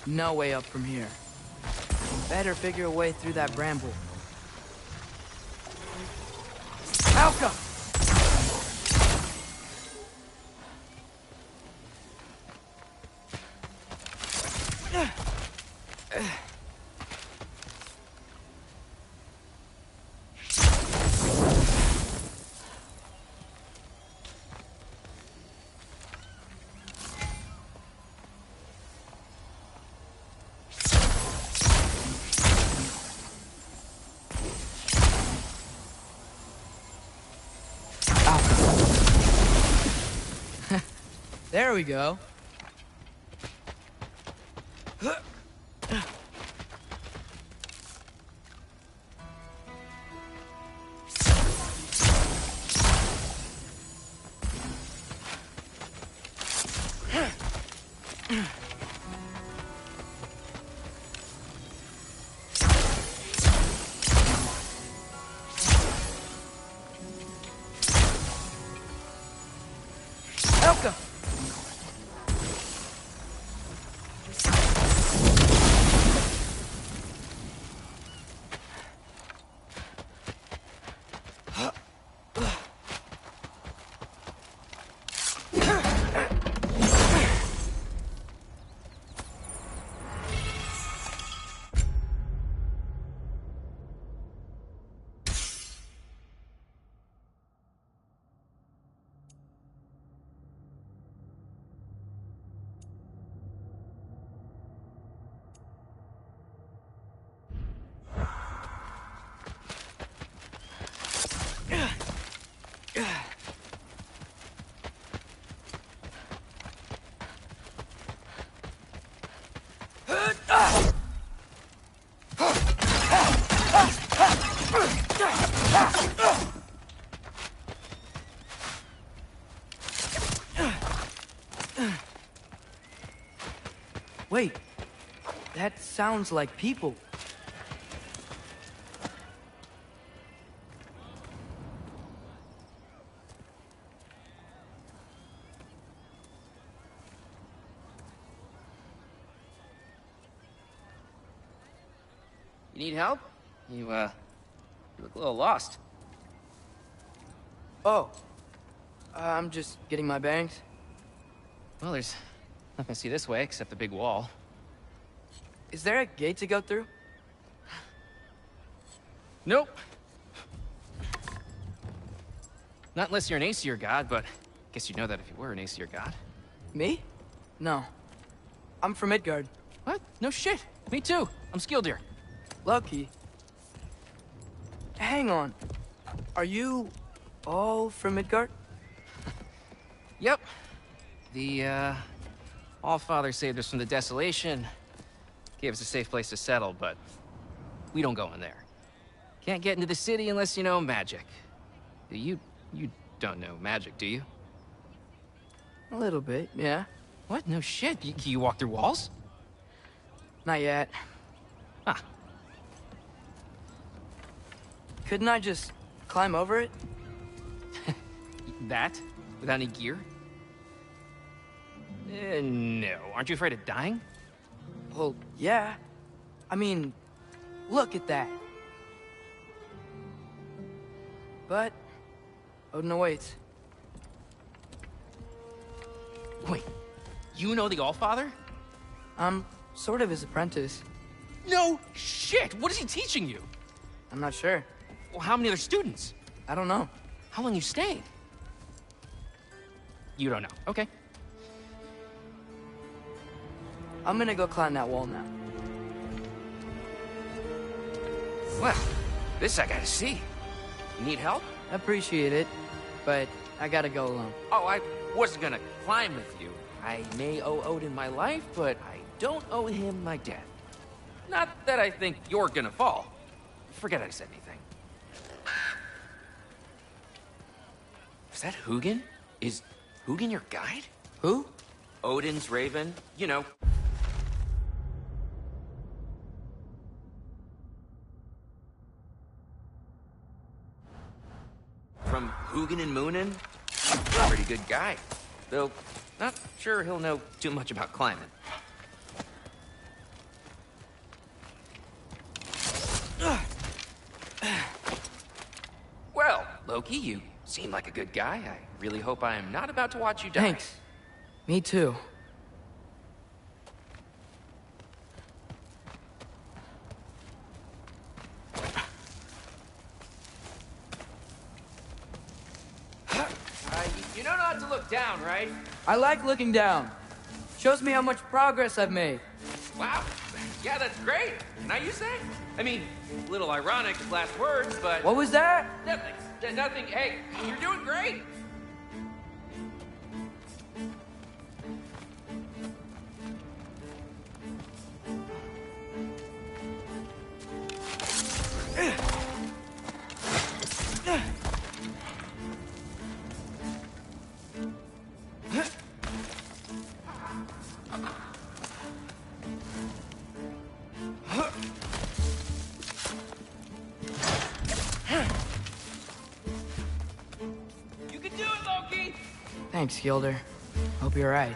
No way up from here. Better figure a way through that bramble. Alka! There we go. Elka! Wait, that sounds like people. You need help? You look a little lost. Oh, I'm just getting my bearings. Well, there's nothing to see this way except the big wall. Is there a gate to go through? Nope. Not unless you're an Aesir god, but I guess you'd know that if you were an Aesir god. Me? No. I'm from Midgard. What? No shit. Me too. I'm Skildir. Lucky. Hang on. Are you all from Midgard? Yep. The, Allfather saved us from the desolation. Gave us a safe place to settle, but we don't go in there. Can't get into the city unless you know magic. You don't know magic, do you? A little bit, yeah. What? No shit. You walk through walls? Not yet. Huh. Couldn't I just climb over it? That? Without any gear? No. Aren't you afraid of dying? Well, yeah. I mean, look at that. But Odin awaits. Wait, you know the Allfather? I'm sort of his apprentice. No shit! What is he teaching you? I'm not sure. Well, how many other students? I don't know. How long you staying? You don't know. Okay. I'm gonna go climb that wall now. Well, this I gotta see. You need help? Appreciate it, but I gotta go alone. Oh, I wasn't gonna climb with you. I may owe Odin my life, but I don't owe him my death. Not that I think you're gonna fall. Forget I said anything. Is that Hugin? Is Hugin your guide? Who? Odin's raven. You know. From Hugin and Moonin? Pretty good guy. Though, not sure he'll know too much about climbing. Well, Loki, you seem like a good guy. I really hope I am not about to watch you die. Thanks. Me too. You know not to look down, right? I like looking down. Shows me how much progress I've made. Wow. Yeah, that's great. Now you say? I mean, a little ironic, last words, but... What was that? Nothing. Nothing. Hey, you're doing great. Thanks, Gilder. Hope you're right.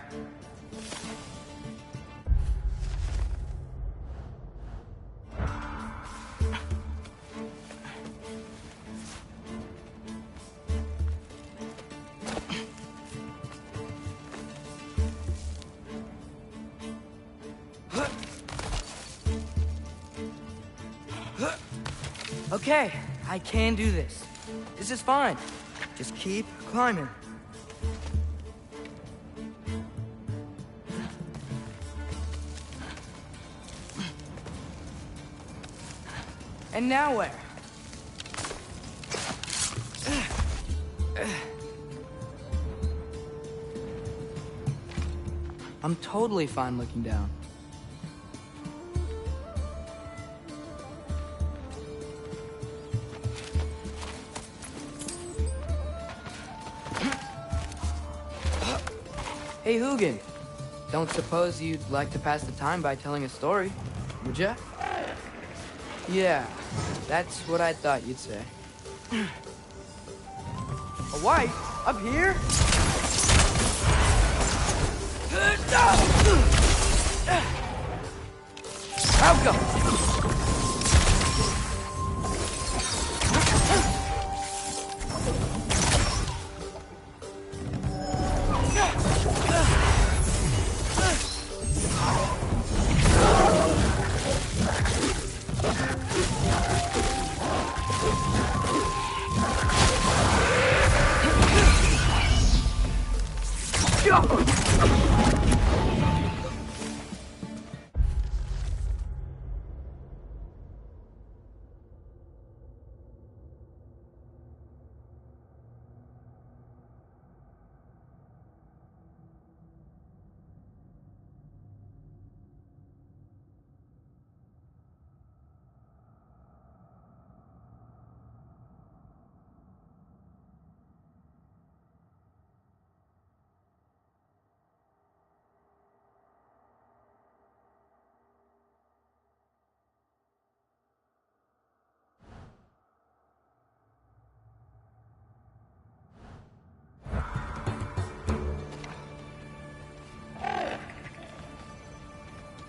Okay, I can do this. This is fine. Just keep climbing. And now where? I'm totally fine looking down. Hey, Hugin. Don't suppose you'd like to pass the time by telling a story, would ya? Yeah, that's what I thought you'd say. A wife? Up here? I'll go.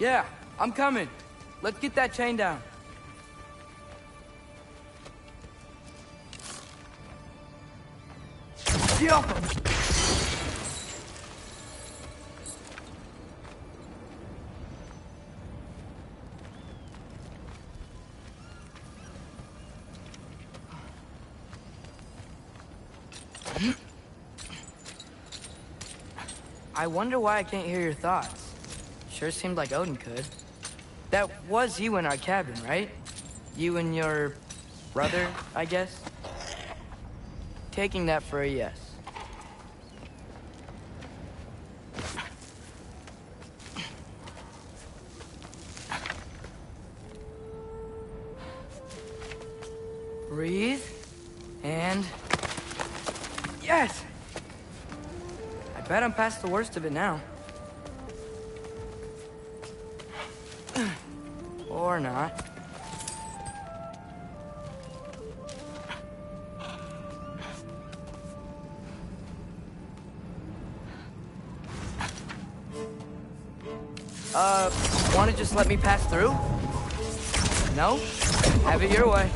Yeah, I'm coming. Let's get that chain down. I wonder why I can't hear your thoughts. Sure seemed like Odin could. That was you in our cabin, right? You and your brother, I guess? Taking that for a yes. Breathe, and... Yes! I bet I'm past the worst of it now. Or not. Wanna just let me pass through? No? Have it your way.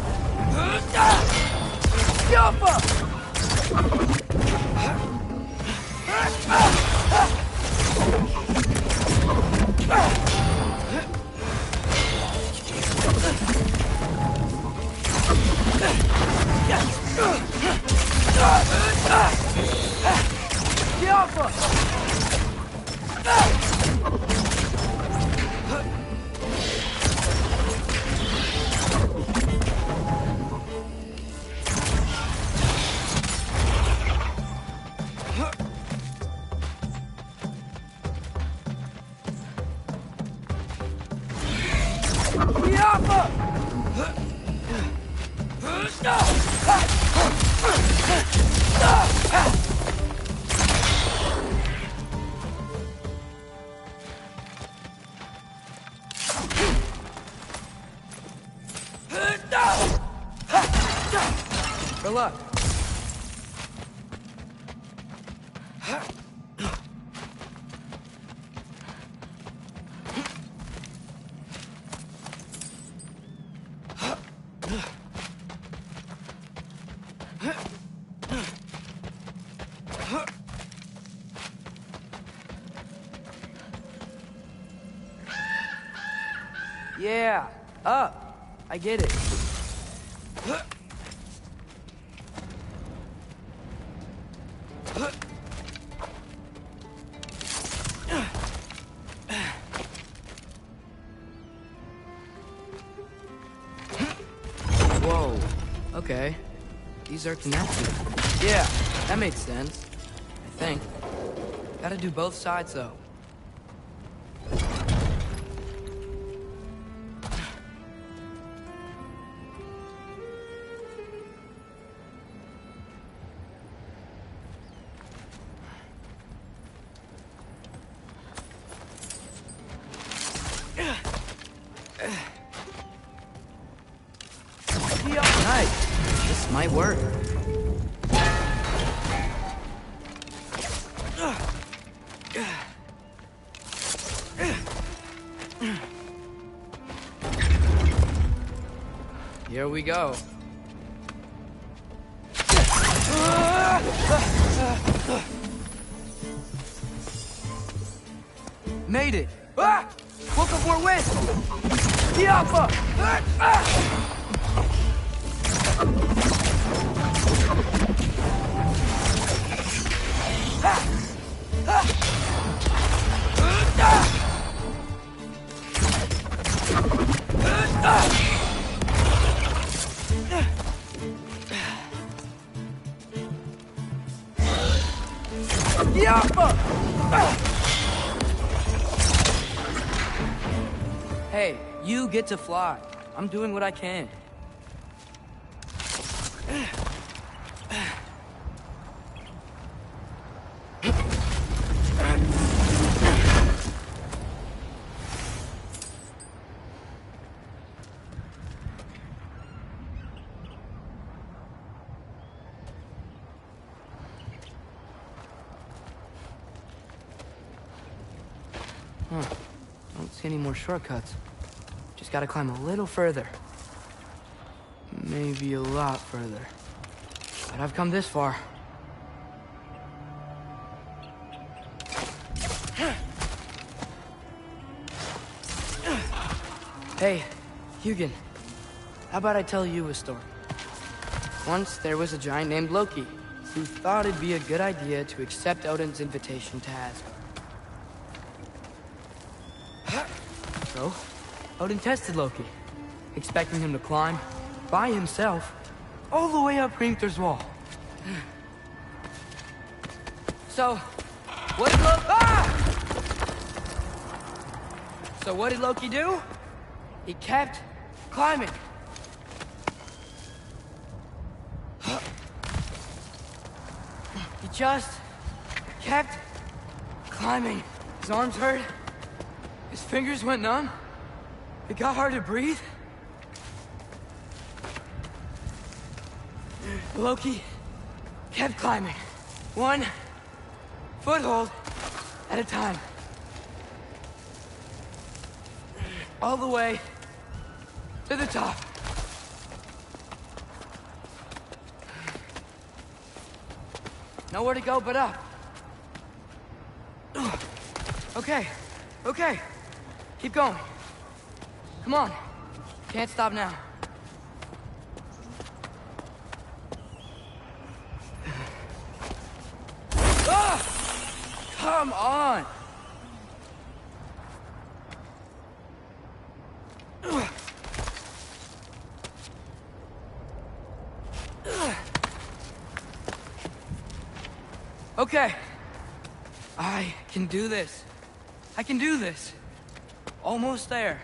Good luck. Yeah, up. I get it. Whoa. Okay. These are connected. Yeah, that makes sense. I think. Gotta do both sides, though. Nice. This might work. Here we go. Made it. Ah! Woke up more wind. Diapa! Hey, you get to fly. I'm doing what I can. don't see any more shortcuts. Just gotta climb a little further. Maybe a lot further. But I've come this far. Hey, Hugin. How about I tell you a story? Once there was a giant named Loki who thought it'd be a good idea to accept Odin's invitation to Asgard. So, Odin tested Loki, expecting him to climb by himself all the way up Hrimthur's wall. So, what did Loki do? He kept climbing. He just kept climbing. His arms hurt. His fingers went numb. It got hard to breathe. Loki kept climbing. One foothold at a time. All the way to the top. Nowhere to go but up. Okay, okay. Keep going. Come on. Can't stop now. Come on! Okay. I can do this. I can do this. Almost there.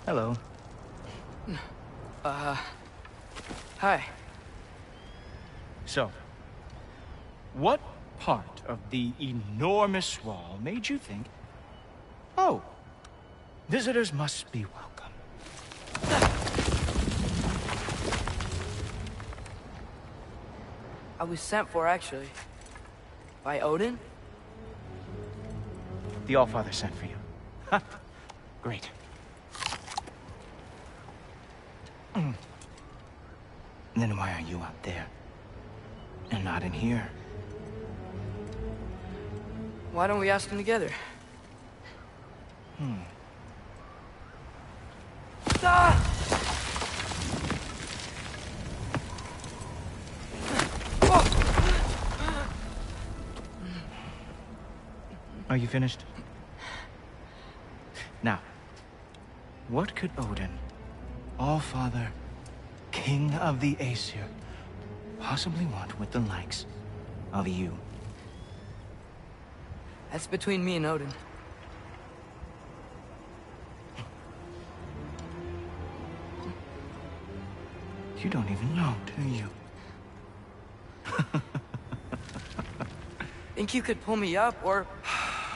Hello. Hi. So, what part of the enormous wall made you think, oh, visitors must be welcome? I was sent for, actually. By Odin? The Allfather sent for you. Ha! Great. Then why are you out there? And not in here? Why don't we ask them together? Ah! Are you finished? Now, what could Odin, Allfather, King of the Aesir, possibly want with the likes of you? That's between me and Odin. You don't even know, do you? Think you could pull me up, or...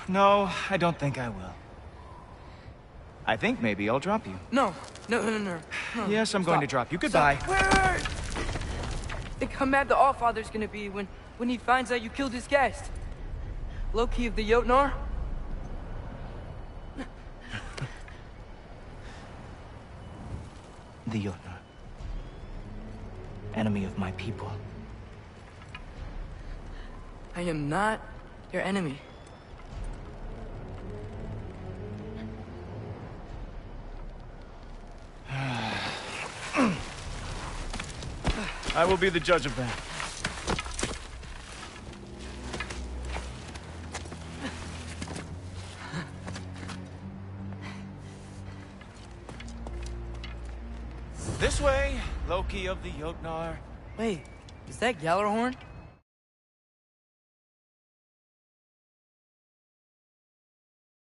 No, I don't think I will. I think maybe I'll drop you. No. Yes, I'm going to drop you. Goodbye. Wait. Think how mad the Allfather's gonna be when he finds out you killed his guest. Loki of the Jotnar? The Jotnar. Enemy of my people. I am not your enemy. I will be the judge of that. This way, Loki of the Jotnar. Wait, is that Gjallarhorn?